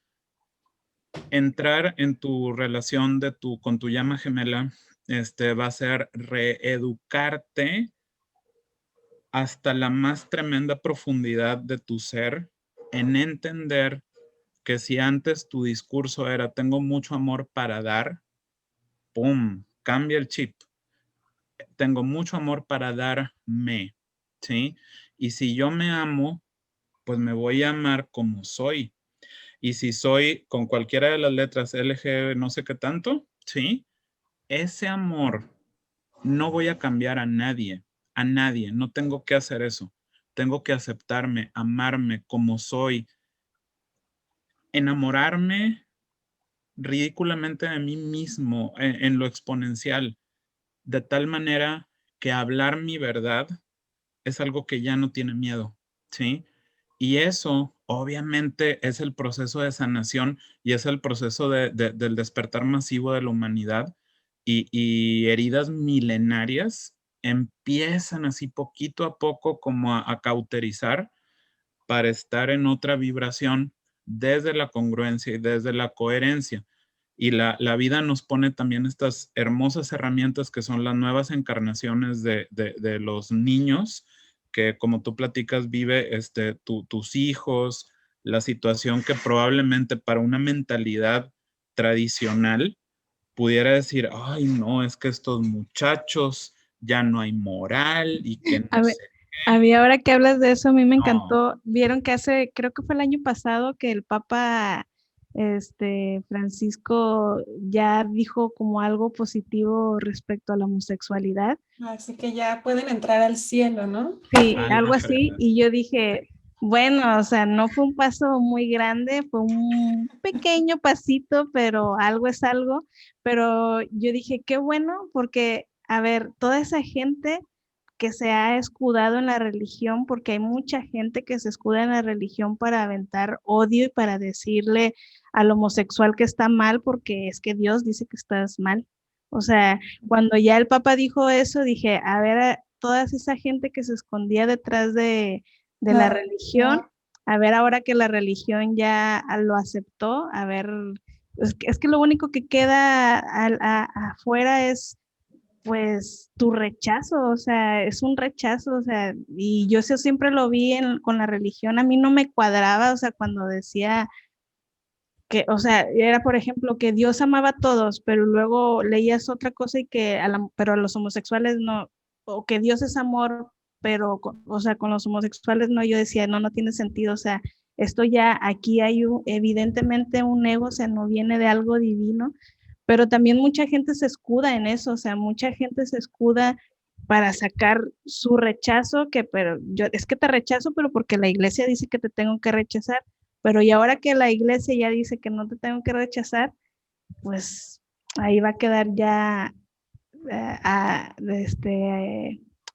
entrar en tu relación con tu llama gemela, va a ser reeducarte hasta la más tremenda profundidad de tu ser en entender que si antes tu discurso era tengo mucho amor para dar, ¡pum!, cambia el chip. Tengo mucho amor para darme, ¿sí? Y si yo me amo, pues me voy a amar como soy. Y si soy con cualquiera de las letras LG, no sé qué tanto, ¿sí? Ese amor no voy a cambiar a nadie, no tengo que hacer eso. Tengo que aceptarme, amarme como soy, enamorarme ridículamente de mí mismo en lo exponencial, de tal manera que hablar mi verdad es algo que ya no tiene miedo, ¿sí? Y eso obviamente es el proceso de sanación y es el proceso del despertar masivo de la humanidad y heridas milenarias empiezan así poquito a poco como a cauterizar para estar en otra vibración desde la congruencia y desde la coherencia. Y la vida nos pone también estas hermosas herramientas que son las nuevas encarnaciones de los niños, que como tú platicas, vive tus hijos, la situación que probablemente para una mentalidad tradicional pudiera decir, ay, no, es que estos muchachos ya no hay moral y que no sé. A mí ahora que hablas de eso, a mí me No. encantó. Vieron que creo que fue el año pasado que el Papa Francisco ya dijo como algo positivo respecto a la homosexualidad. Así que ya pueden entrar al cielo, ¿no? Sí, algo así. Y yo dije, bueno, o sea, no fue un paso muy grande, fue un pequeño pasito, pero algo es algo. Pero yo dije, qué bueno, porque, a ver, toda esa gente que se ha escudado en la religión, porque hay mucha gente que se escuda en la religión para aventar odio y para decirle al homosexual que está mal, porque es que Dios dice que estás mal. O sea, cuando ya el Papa dijo eso, dije, a ver, toda esa gente que se escondía detrás de la religión, a ver, ahora que la religión ya lo aceptó, a ver, es que lo único que queda afuera es pues tu rechazo, o sea, es un rechazo, o sea, y yo eso siempre lo vi con la religión, a mí no me cuadraba, o sea, cuando decía que, o sea, era por ejemplo que Dios amaba a todos, pero luego leías otra cosa y que, pero a los homosexuales no, o que Dios es amor, pero, o sea, con los homosexuales no, yo decía, no, no tiene sentido, o sea, esto ya, aquí hay evidentemente un ego, o sea, no viene de algo divino, pero también mucha gente se escuda en eso, o sea, mucha gente se escuda para sacar su rechazo, que, pero yo, es que te rechazo, pero porque la iglesia dice que te tengo que rechazar, pero y ahora que la iglesia ya dice que no te tengo que rechazar, pues ahí va a quedar ya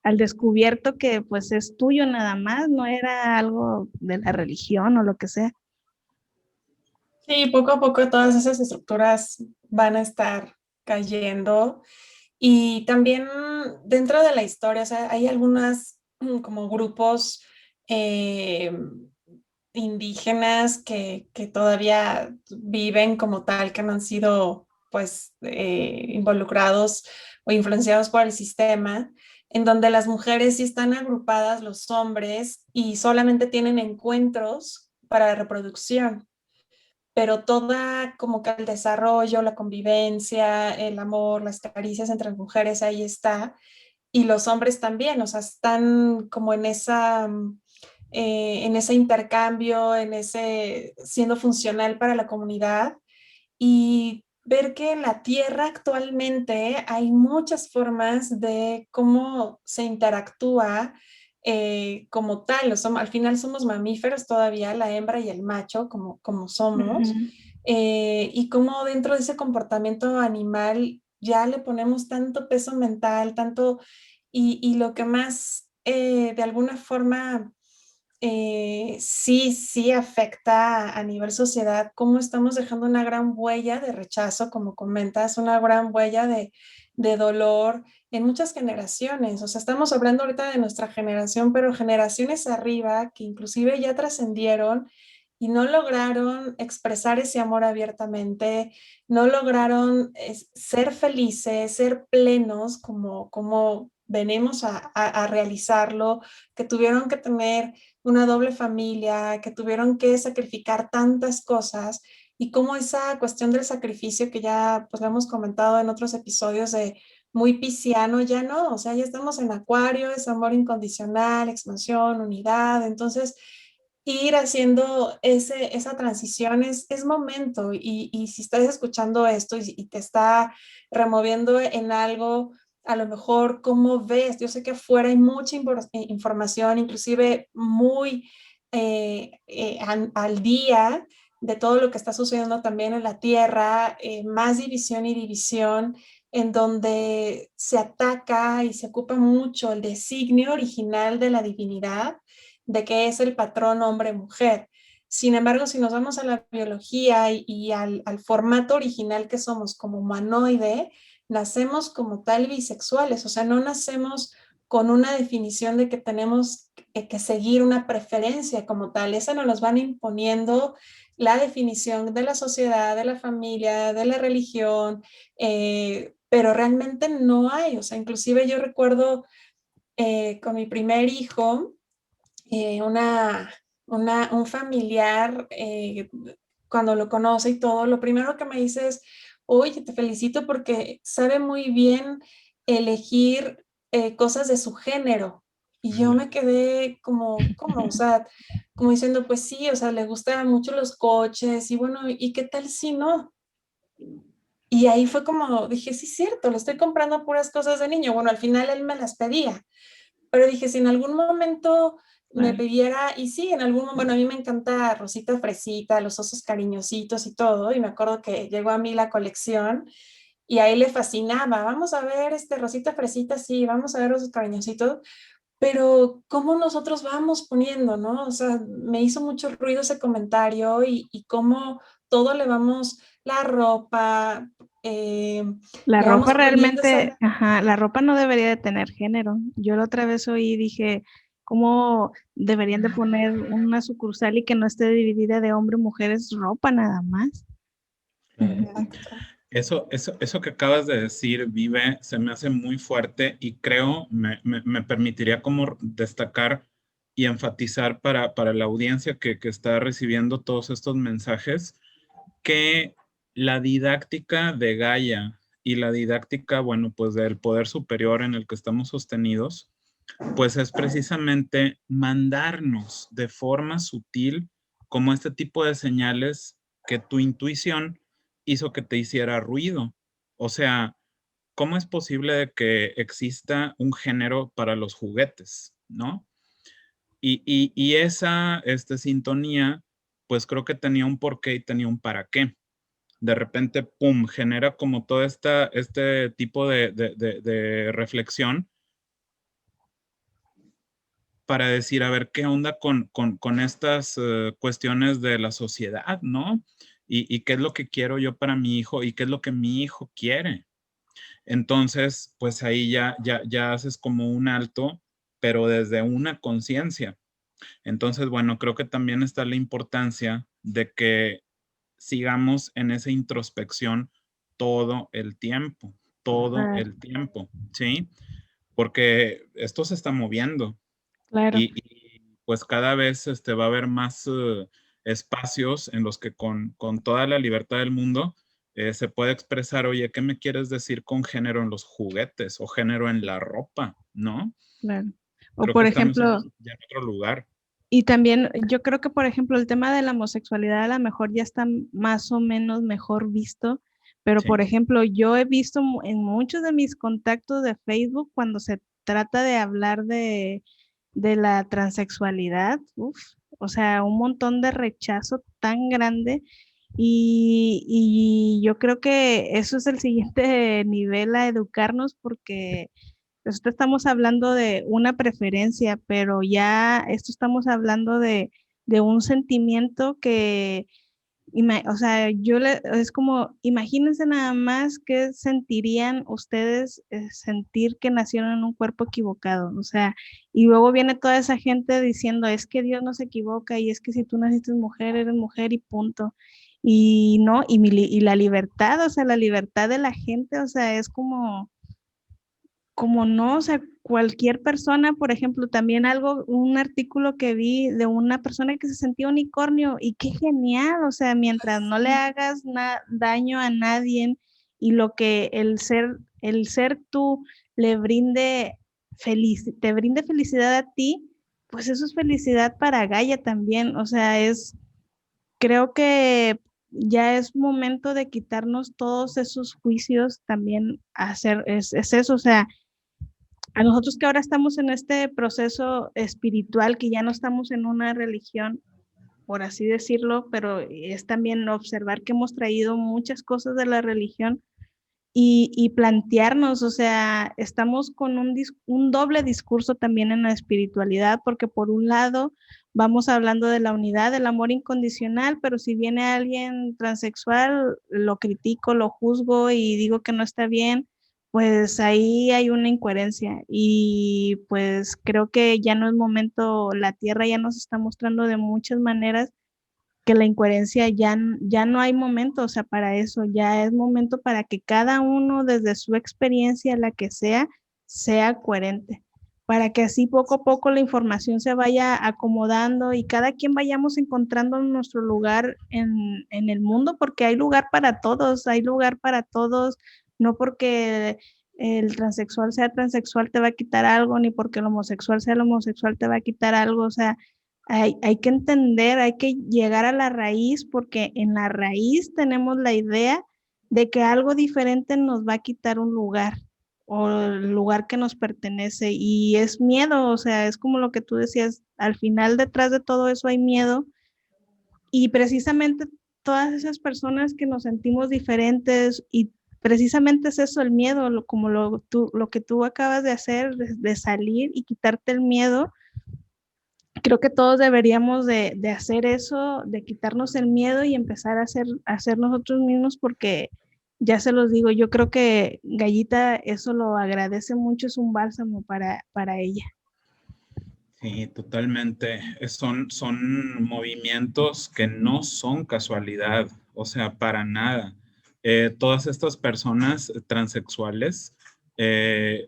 al descubierto que pues es tuyo nada más, no era algo de la religión o lo que sea. Sí, poco a poco todas esas estructuras van a estar cayendo y también dentro de la historia, o sea, hay algunas como grupos eh, indígenas que todavía viven como tal, que no han sido pues involucrados o influenciados por el sistema, en donde las mujeres sí están agrupadas, los hombres, y solamente tienen encuentros para la reproducción, pero toda como que el desarrollo, la convivencia, el amor, las caricias entre las mujeres, ahí está, y los hombres también, o sea, están como en ese intercambio, en ese siendo funcional para la comunidad y ver que en la Tierra actualmente hay muchas formas de cómo se interactúa como tal. Al final somos mamíferos todavía, la hembra y el macho, como somos, Ujú. y cómo dentro de ese comportamiento animal ya le ponemos tanto peso mental, tanto, y lo que más de alguna forma sí afecta a nivel sociedad, cómo estamos dejando una gran huella de rechazo, como comentas, una gran huella de dolor en muchas generaciones. O sea, estamos hablando ahorita de nuestra generación, pero generaciones arriba que inclusive ya trascendieron y no lograron expresar ese amor abiertamente, no lograron ser felices, ser plenos como venimos a realizarlo, que tuvieron que tener una doble familia, que tuvieron que sacrificar tantas cosas y cómo esa cuestión del sacrificio que ya pues lo hemos comentado en otros episodios de muy pisciano, ya no, o sea, ya estamos en acuario, es amor incondicional, expansión, unidad, entonces ir haciendo esa transición es momento y si estás escuchando esto y te está removiendo en algo, a lo mejor cómo ves, yo sé que afuera hay mucha información, inclusive muy al día de todo lo que está sucediendo también en la Tierra, más división y división, en donde se ataca y se ocupa mucho el designio original de la divinidad, de que es el patrón hombre-mujer. Sin embargo, si nos vamos a la biología y al formato original que somos como humanoide, nacemos como tal bisexuales, o sea, no nacemos con una definición de que tenemos que seguir una preferencia como tal, esa nos los van imponiendo la definición de la sociedad, de la familia, de la religión, pero realmente no hay, o sea, inclusive yo recuerdo con mi primer hijo, un familiar, cuando lo conoce y todo, lo primero que me dice es, oye, te felicito porque sabe muy bien elegir cosas de su género. Y yo me quedé como, o sea, como diciendo, pues sí, o sea, le gustan mucho los coches y bueno, ¿y qué tal si no? Y ahí fue como, dije, sí, cierto, le estoy comprando puras cosas de niño. Bueno, al final él me las pedía, pero dije, si en algún momento me Claro. pidiera, y sí, en algún momento, bueno, a mí me encanta Rosita Fresita, los osos cariñositos y todo, y me acuerdo que llegó a mí la colección y ahí le fascinaba, vamos a ver este Rosita Fresita, sí, vamos a ver osos cariñositos, pero cómo nosotros vamos poniendo, ¿no? O sea, me hizo mucho ruido ese comentario y cómo todo le vamos, la ropa, La le ropa vamos poniendo realmente, esa... ajá, la ropa no debería de tener género. Yo la otra vez oí y dije, ¿cómo deberían de poner una sucursal y que no esté dividida de hombre y mujeres, ropa nada más? Claro. Ujú. Exacto. Eso que acabas de decir, Vive, se me hace muy fuerte y creo me permitiría como destacar y enfatizar para la audiencia que está recibiendo todos estos mensajes que la didáctica de Gaia y la didáctica, bueno, pues del poder superior en el que estamos sostenidos, pues es precisamente mandarnos de forma sutil como este tipo de señales que tu intuición hizo que te hiciera ruido. O sea, ¿cómo es posible de que exista un género para los juguetes, no? Y esa sintonía, pues creo que tenía un porqué y tenía un para qué. De repente, pum, genera como todo este tipo de reflexión para decir, a ver, ¿qué onda con estas cuestiones de la sociedad, no? Y qué es lo que quiero yo para mi hijo y qué es lo que mi hijo quiere. Entonces, pues ahí ya haces como un alto, pero desde una conciencia. Entonces, bueno, creo que también está la importancia de que sigamos en esa introspección todo Ah, el tiempo, ¿sí? Porque esto se está moviendo claro. pues cada vez va a haber más espacios en los que con toda la libertad del mundo se puede expresar, oye, ¿qué me quieres decir con género en los juguetes o género en la ropa? ¿No? Claro. O Creo que por estamos ejemplo, ya en otro lugar. y también yo creo que, por ejemplo, el tema de la homosexualidad a lo mejor ya está más o menos mejor visto, pero por Sí, ejemplo, yo he visto en muchos de mis contactos de Facebook cuando se trata de hablar de la transexualidad, uf, o sea, un montón de rechazo tan grande y yo creo que eso es el siguiente nivel a educarnos porque nosotros estamos hablando de una preferencia, pero ya esto estamos hablando de un sentimiento que, o sea, es como, imagínense nada más qué sentirían ustedes sentir que nacieron en un cuerpo equivocado, o sea, y luego viene toda esa gente diciendo, es que Dios no se equivoca y es que si tú naciste mujer, eres mujer y punto. Y no, y la libertad, o sea, la libertad de la gente, o sea, es como no, o sea, cualquier persona, por ejemplo, también un artículo que vi de una persona que se sentía unicornio y qué genial, o sea, mientras no le hagas daño a nadie y lo que el ser tú le brinde te brinde felicidad a ti, pues eso es felicidad para Gaia también, o sea, creo que ya es momento de quitarnos todos esos juicios también es eso, o sea, a nosotros que ahora estamos en este proceso espiritual, que ya no estamos en una religión, por así decirlo, pero es también observar que hemos traído muchas cosas de la religión y plantearnos, o sea, estamos con un doble discurso también en la espiritualidad, porque por un lado vamos hablando de la unidad, del amor incondicional, pero si viene alguien transexual, lo critico, lo juzgo y digo que no está bien, pues ahí hay una incoherencia y pues creo que ya no es momento, la tierra ya nos está mostrando de muchas maneras que la incoherencia ya no hay momento, o sea, para eso, ya es momento para que cada uno desde su experiencia, la que sea coherente, para que así poco a poco la información se vaya acomodando y cada quien vayamos encontrando nuestro lugar en el mundo, porque hay lugar para todos, no porque el transexual sea transexual te va a quitar algo, ni porque el homosexual sea el homosexual te va a quitar algo, o sea, hay que entender, hay que llegar a la raíz porque en la raíz tenemos la idea de que algo diferente nos va a quitar un lugar o el lugar que nos pertenece y es miedo, o sea, es como lo que tú decías, al final detrás de todo eso hay miedo y precisamente todas esas personas que nos sentimos diferentes y precisamente es eso el miedo, como lo que tú acabas de hacer, de salir y quitarte el miedo. Creo que todos deberíamos de hacer eso, de quitarnos el miedo y empezar a ser nosotros mismos porque ya se los digo, yo creo que Gallita eso lo agradece mucho, es un bálsamo para ella. Sí, totalmente. Son movimientos que no son casualidad, o sea, para nada. Todas estas personas transexuales, eh,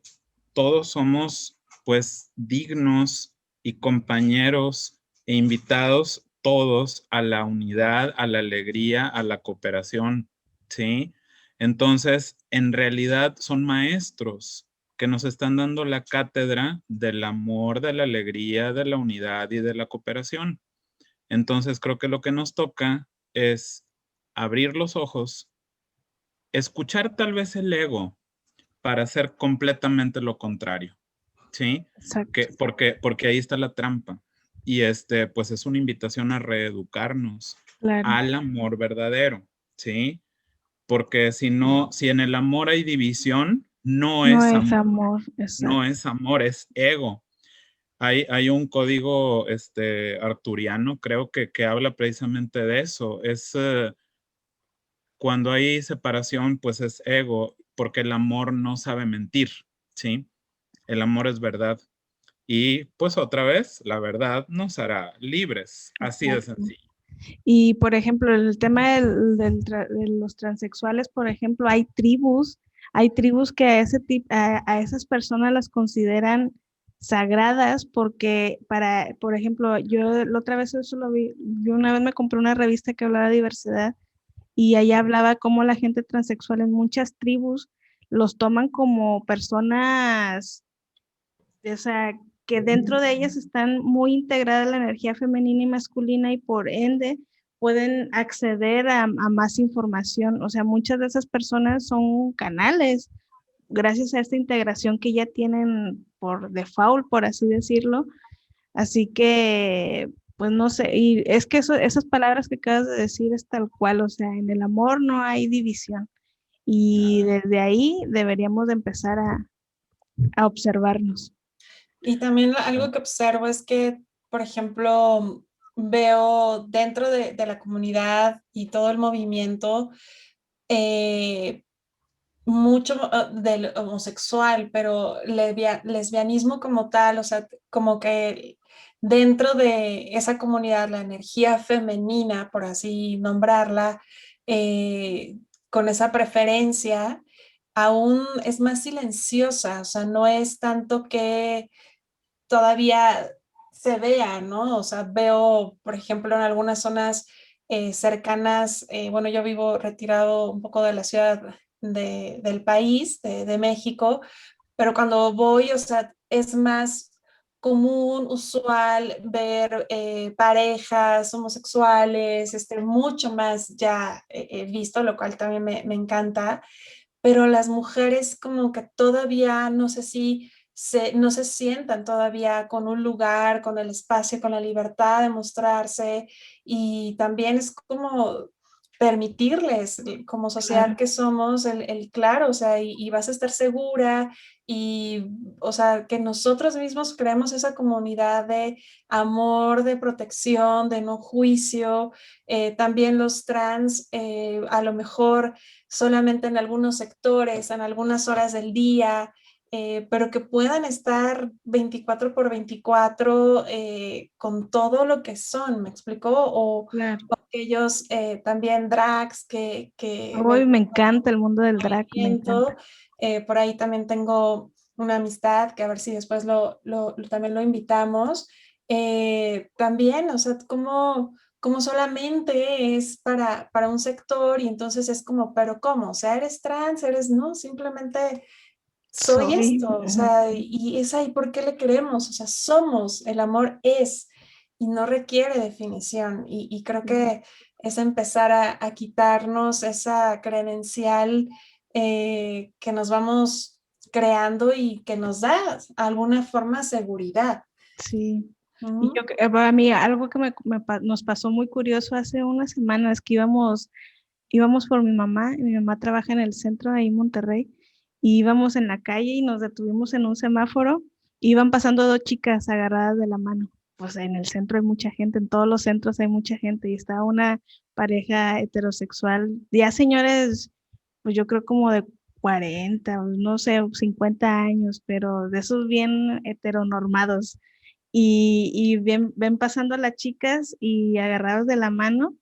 todos somos pues dignos y compañeros e invitados todos a la unidad, a la alegría, a la cooperación, ¿sí? Entonces, en realidad son maestros que nos están dando la cátedra del amor, de la alegría, de la unidad y de la cooperación. Entonces, creo que lo que nos toca es abrir los ojos, escuchar tal vez el ego para hacer completamente lo contrario, ¿sí? Exacto. Porque ahí está la trampa. Y pues es una invitación a reeducarnos Claro. al amor verdadero, ¿sí? Porque si en el amor hay división, no No es es amor, amor, no exacto. es amor, es ego. Hay un código arturiano, creo que habla precisamente de eso. Cuando hay separación, pues es ego, porque el amor no sabe mentir, ¿sí? El amor es verdad. Y pues otra vez, la verdad nos hará libres, así de Exacto. sencillo. Y por ejemplo, el tema de los transexuales, por ejemplo, hay tribus que a esas personas las consideran sagradas porque por ejemplo, yo la otra vez eso lo vi, yo una vez me compré una revista que hablaba de diversidad y allá hablaba cómo la gente transexual en muchas tribus los toman como personas, o sea, que dentro de ellas están muy integradas la energía femenina y masculina y por ende pueden acceder a más información. O sea, muchas de esas personas son canales gracias a esta integración que ya tienen por default, por así decirlo. Así que, pues no sé, y es que esas palabras que acabas de decir es tal cual, o sea, en el amor no hay división. Y desde ahí deberíamos de empezar a observarnos. Y también algo que observo es que, por ejemplo, veo dentro de la comunidad y todo el movimiento eh, mucho del homosexual, pero lesbianismo como tal, o sea, como que dentro de esa comunidad la energía femenina, por así nombrarla, eh, con esa preferencia, aún es más silenciosa, o sea, no es tanto que todavía se vea, ¿no? O sea, veo, por ejemplo, en algunas zonas cercanas, bueno, yo vivo retirado un poco de la ciudad del país, de México, pero cuando voy, o sea, es más común, usual ver parejas homosexuales, mucho más ya visto, lo cual también me encanta, pero las mujeres como que todavía no sé si no se sientan todavía con un lugar, con el espacio, con la libertad de mostrarse y también es como permitirles como sociedad Claro. que somos claro, o sea, y vas a estar segura y, o sea, que nosotros mismos creemos esa comunidad de amor, de protección, de no juicio. También los trans, a lo mejor solamente en algunos sectores, en algunas horas del día, pero que puedan estar 24 por 24 con todo lo que son, ¿me explicó? Claro. O aquellos también drags Hoy me encanta el mundo del drag, me encanta. movimiento. Por ahí también tengo una amistad que a ver si después también lo invitamos. También, o sea, como solamente es para un sector y entonces es como, pero ¿cómo? O sea, eres trans, eres no, simplemente soy Soy, esto, o sea, y es ahí por qué le queremos, o sea, somos, el amor es y no requiere definición y creo que es empezar a quitarnos esa credencial que nos vamos creando y que nos da alguna forma seguridad. sí. Y ¿Mm? a mí algo que nos pasó muy curioso hace unas semanas que íbamos por mi mamá, y mi mamá trabaja en el centro ahí en Monterrey, y íbamos en la calle y nos detuvimos en un semáforo, iban pasando dos chicas agarradas de la mano. Pues en el centro hay mucha gente, en todos los centros hay mucha gente, y estaba una pareja heterosexual, ya señores, pues yo creo como de 40, o no sé, 50 años, pero de esos bien heteronormados. Y ven pasando a las chicas y agarrados de la mano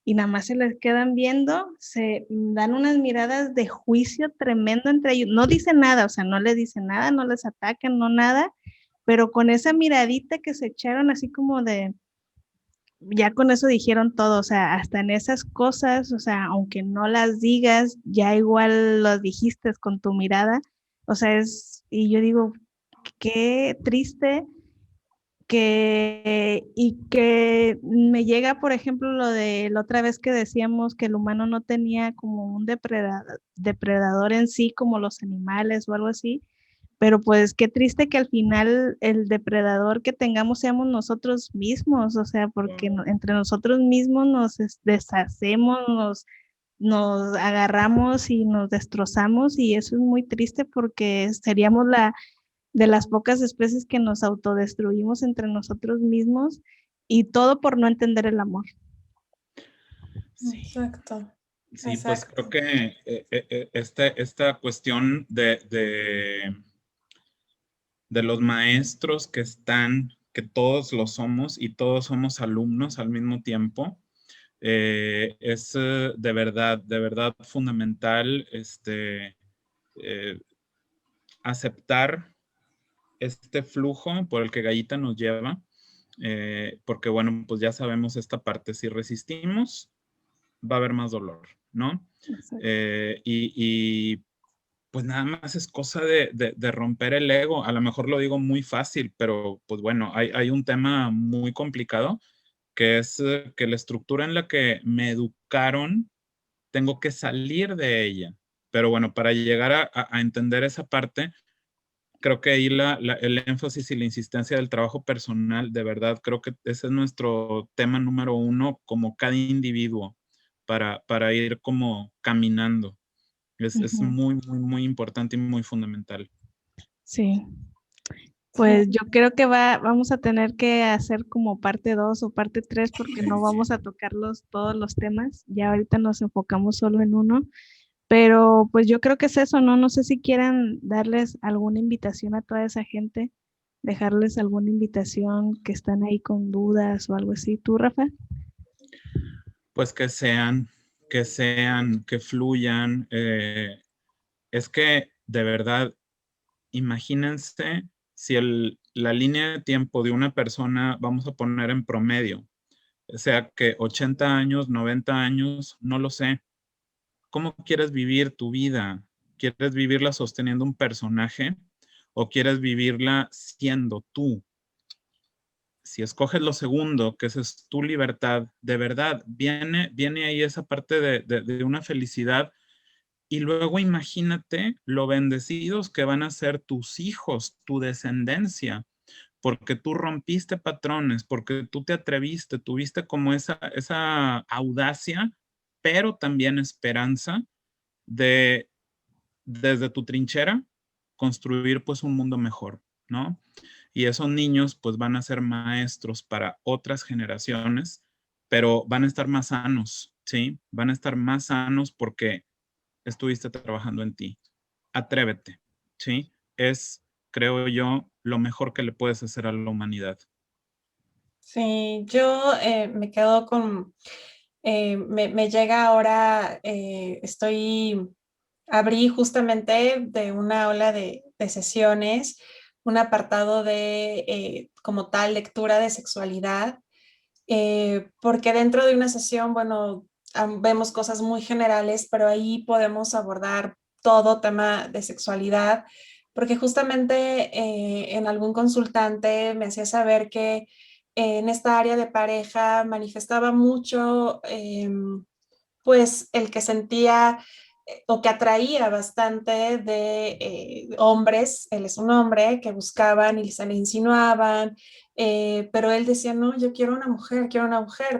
y nada más se les quedan viendo, se dan unas miradas de juicio tremendo entre ellos. No dicen nada, o sea, no le dicen nada, no les atacan, no nada, pero con esa miradita que se echaron así como de, ya con eso dijeron todo, o sea, hasta en esas cosas, o sea, aunque no las digas, ya igual lo dijiste con tu mirada, o sea, y yo digo, qué triste y que me llega, por ejemplo, lo de la otra vez que decíamos que el humano no tenía como un depredador en sí, como los animales o algo así, pero pues qué triste que al final el depredador que tengamos seamos nosotros mismos, o sea, porque entre nosotros mismos deshacemos, nos agarramos y nos destrozamos y eso es muy triste porque seríamos de las pocas especies que nos autodestruimos entre nosotros mismos y todo por no entender el amor. Sí. Exacto. Sí, pues creo Exacto. que esta cuestión de los maestros que están, que todos lo somos y todos somos alumnos al mismo tiempo, es de verdad fundamental aceptar este flujo por el que Gallita nos lleva, porque bueno, pues ya sabemos esta parte, si resistimos, va a haber más dolor, ¿no? Y pues nada más es cosa de romper el ego. A lo mejor lo digo muy fácil, pero pues bueno, hay un tema muy complicado que es que la estructura en la que me educaron, tengo que salir de ella. Pero bueno, para llegar a entender esa parte, creo que ahí el énfasis y la insistencia del trabajo personal, de verdad, creo que ese es nuestro tema número uno como cada individuo para ir como caminando. Es Ujú. muy, muy, muy importante y muy fundamental. Sí, Sí. pues yo creo que vamos a tener que hacer como parte 2 o parte 3 porque no vamos a tocar todos los temas. Ya ahorita nos enfocamos solo en uno, pero pues yo creo que es eso, ¿no? No sé si quieran darles alguna invitación a toda esa gente, dejarles alguna invitación que están ahí con dudas o algo así. ¿Tú, Rafa? Pues que fluyan. Es que de verdad, imagínense si la línea de tiempo de una persona, vamos a poner en promedio, o sea que 80 años, 90 años, no lo sé. ¿Cómo quieres vivir tu vida? ¿Quieres vivirla sosteniendo un personaje o quieres vivirla siendo tú? Si escoges lo segundo, que esa es tu libertad, de verdad, viene ahí esa parte de una felicidad. Y luego imagínate lo bendecidos que van a ser tus hijos, tu descendencia, porque tú rompiste patrones, porque tú te atreviste, tuviste como esa audacia, pero también esperanza de, desde tu trinchera, construir pues un mundo mejor, ¿no? Y esos niños pues van a ser maestros para otras generaciones, pero van a estar más sanos, ¿sí? Van a estar más sanos porque estuviste trabajando en ti. Atrévete, ¿sí? Es, creo yo, lo mejor que le puedes hacer a la humanidad. Sí, yo me quedo con, me llega ahora, abrí justamente de una ola de sesiones, un apartado de como tal lectura de sexualidad, porque dentro de una sesión, bueno, vemos cosas muy generales, pero ahí podemos abordar todo tema de sexualidad, porque justamente en algún consultante me hacía saber que en esta área de pareja manifestaba mucho, pues el que sentía o que atraía bastante de hombres, él es un hombre, que buscaban y se le insinuaban, pero él decía, no, yo quiero una mujer,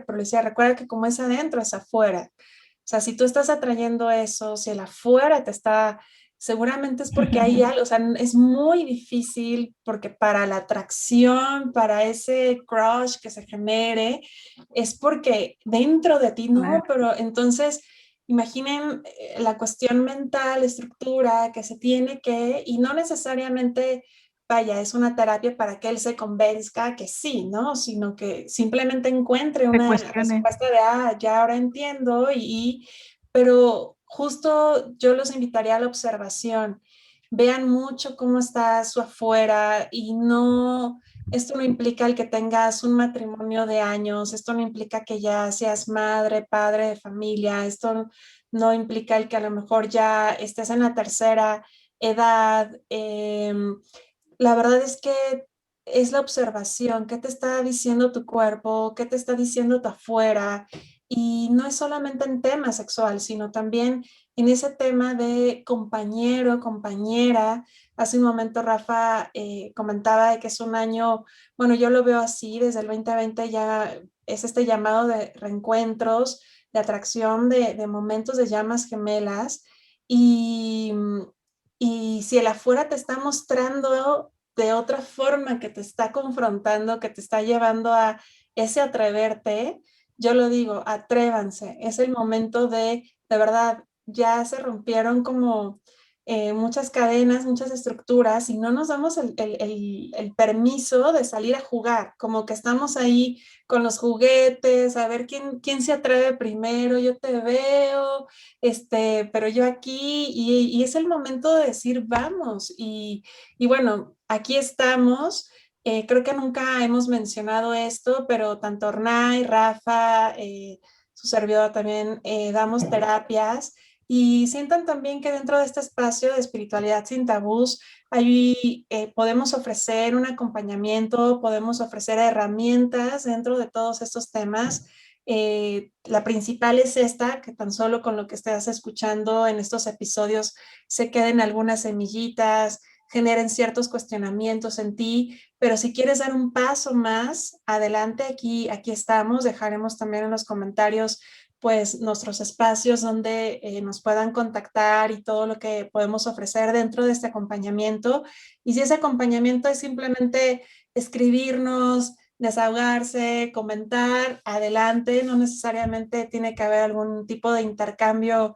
pero le decía, recuerda que como es adentro, es afuera. O sea, si tú estás atrayendo eso, si el afuera te está, seguramente es porque hay algo, o sea, es muy difícil porque para la atracción, para ese crush que se genere, es porque dentro de ti no, Claro. pero entonces imaginen la cuestión mental, estructura que se tiene que, y no necesariamente, vaya, es una terapia para que él se convenzca que sí, ¿no? Sino que simplemente encuentre Se una cuestione. respuesta de, ah, ya ahora entiendo, pero justo yo los invitaría a la observación. Vean mucho cómo está su afuera y no esto no implica el que tengas un matrimonio de años, esto no implica que ya seas madre, padre de familia, esto no implica el que a lo mejor ya estés en la tercera edad. La verdad es que es la observación, qué te está diciendo tu cuerpo, qué te está diciendo tu afuera. Y no es solamente en tema sexual, sino también en ese tema de compañero, compañera. Hace un momento Rafa comentaba de que es un año, bueno, yo lo veo así, desde el 2020 ya es este llamado de reencuentros, de atracción, de momentos de llamas gemelas. Y, y si el afuera te está mostrando de otra forma, que te está confrontando, que te está llevando a ese atreverte, yo lo digo, atrévanse. Es el momento de verdad, ya se rompieron como muchas cadenas, muchas estructuras y no nos damos el permiso de salir a jugar, como que estamos ahí con los juguetes, a ver quién se atreve primero, yo te veo, pero yo aquí, y es el momento de decir vamos, y bueno, aquí estamos. Creo que nunca hemos mencionado esto, pero tanto Ornay, Rafa, su servidor también damos terapias y sientan también que dentro de este espacio de espiritualidad sin tabús, ahí podemos ofrecer un acompañamiento, podemos ofrecer herramientas dentro de todos estos temas. La principal es esta, que tan solo con lo que estés escuchando en estos episodios se queden algunas semillitas, generen ciertos cuestionamientos en ti, pero si quieres dar un paso más adelante, aquí estamos, dejaremos también en los comentarios pues nuestros espacios donde nos puedan contactar y todo lo que podemos ofrecer dentro de este acompañamiento. Y si ese acompañamiento es simplemente escribirnos, desahogarse, comentar, adelante, no necesariamente tiene que haber algún tipo de intercambio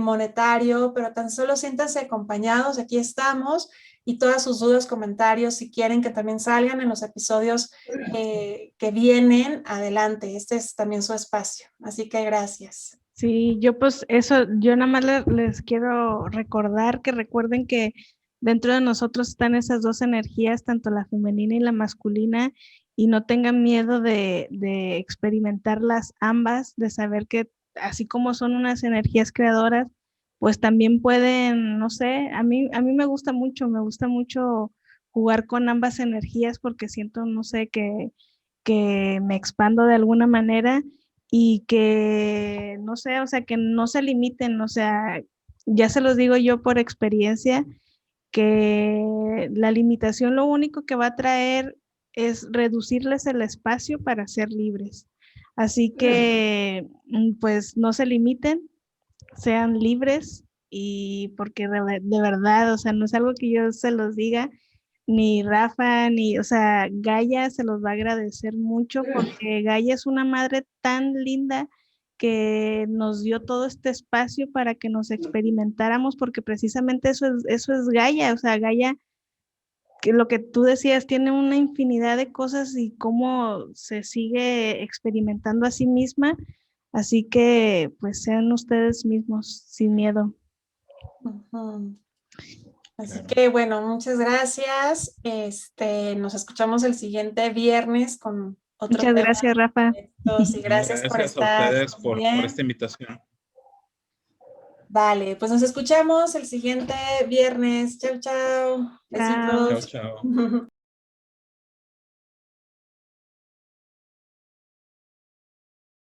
monetario, pero tan solo siéntanse acompañados, aquí estamos, y todas sus dudas, comentarios, si quieren que también salgan en los episodios que vienen, adelante, este es también su espacio, así que gracias. Sí, yo pues eso, yo nada más les quiero recordar que recuerden que dentro de nosotros están esas dos energías, tanto la femenina y la masculina, y no tengan miedo de experimentarlas ambas, de saber que así como son unas energías creadoras, pues también pueden, no sé, a mí me gusta mucho jugar con ambas energías porque siento, no sé, que me expando de alguna manera y que, no sé, o sea, que no se limiten, o sea, ya se los digo yo por experiencia, que la limitación lo único que va a traer es reducirles el espacio para ser libres. Así que, pues, no se limiten, sean libres y porque de verdad, o sea, no es algo que yo se los diga, ni Rafa, ni, o sea, Gaia se los va a agradecer mucho porque Gaia es una madre tan linda que nos dio todo este espacio para que nos experimentáramos, porque precisamente eso es Gaia, o sea, Gaia, que lo que tú decías, tiene una infinidad de cosas y cómo se sigue experimentando a sí misma, así que pues sean ustedes mismos sin miedo. Uh-huh. Así Claro. que bueno, muchas gracias. Nos escuchamos el siguiente viernes con otro Muchas tema. gracias, Rafa. Y No, gracias por gracias a estar ustedes por también. esta invitación. Vale, pues nos escuchamos el siguiente viernes. Chao, chao. Chao. Chao, Besitos. chao.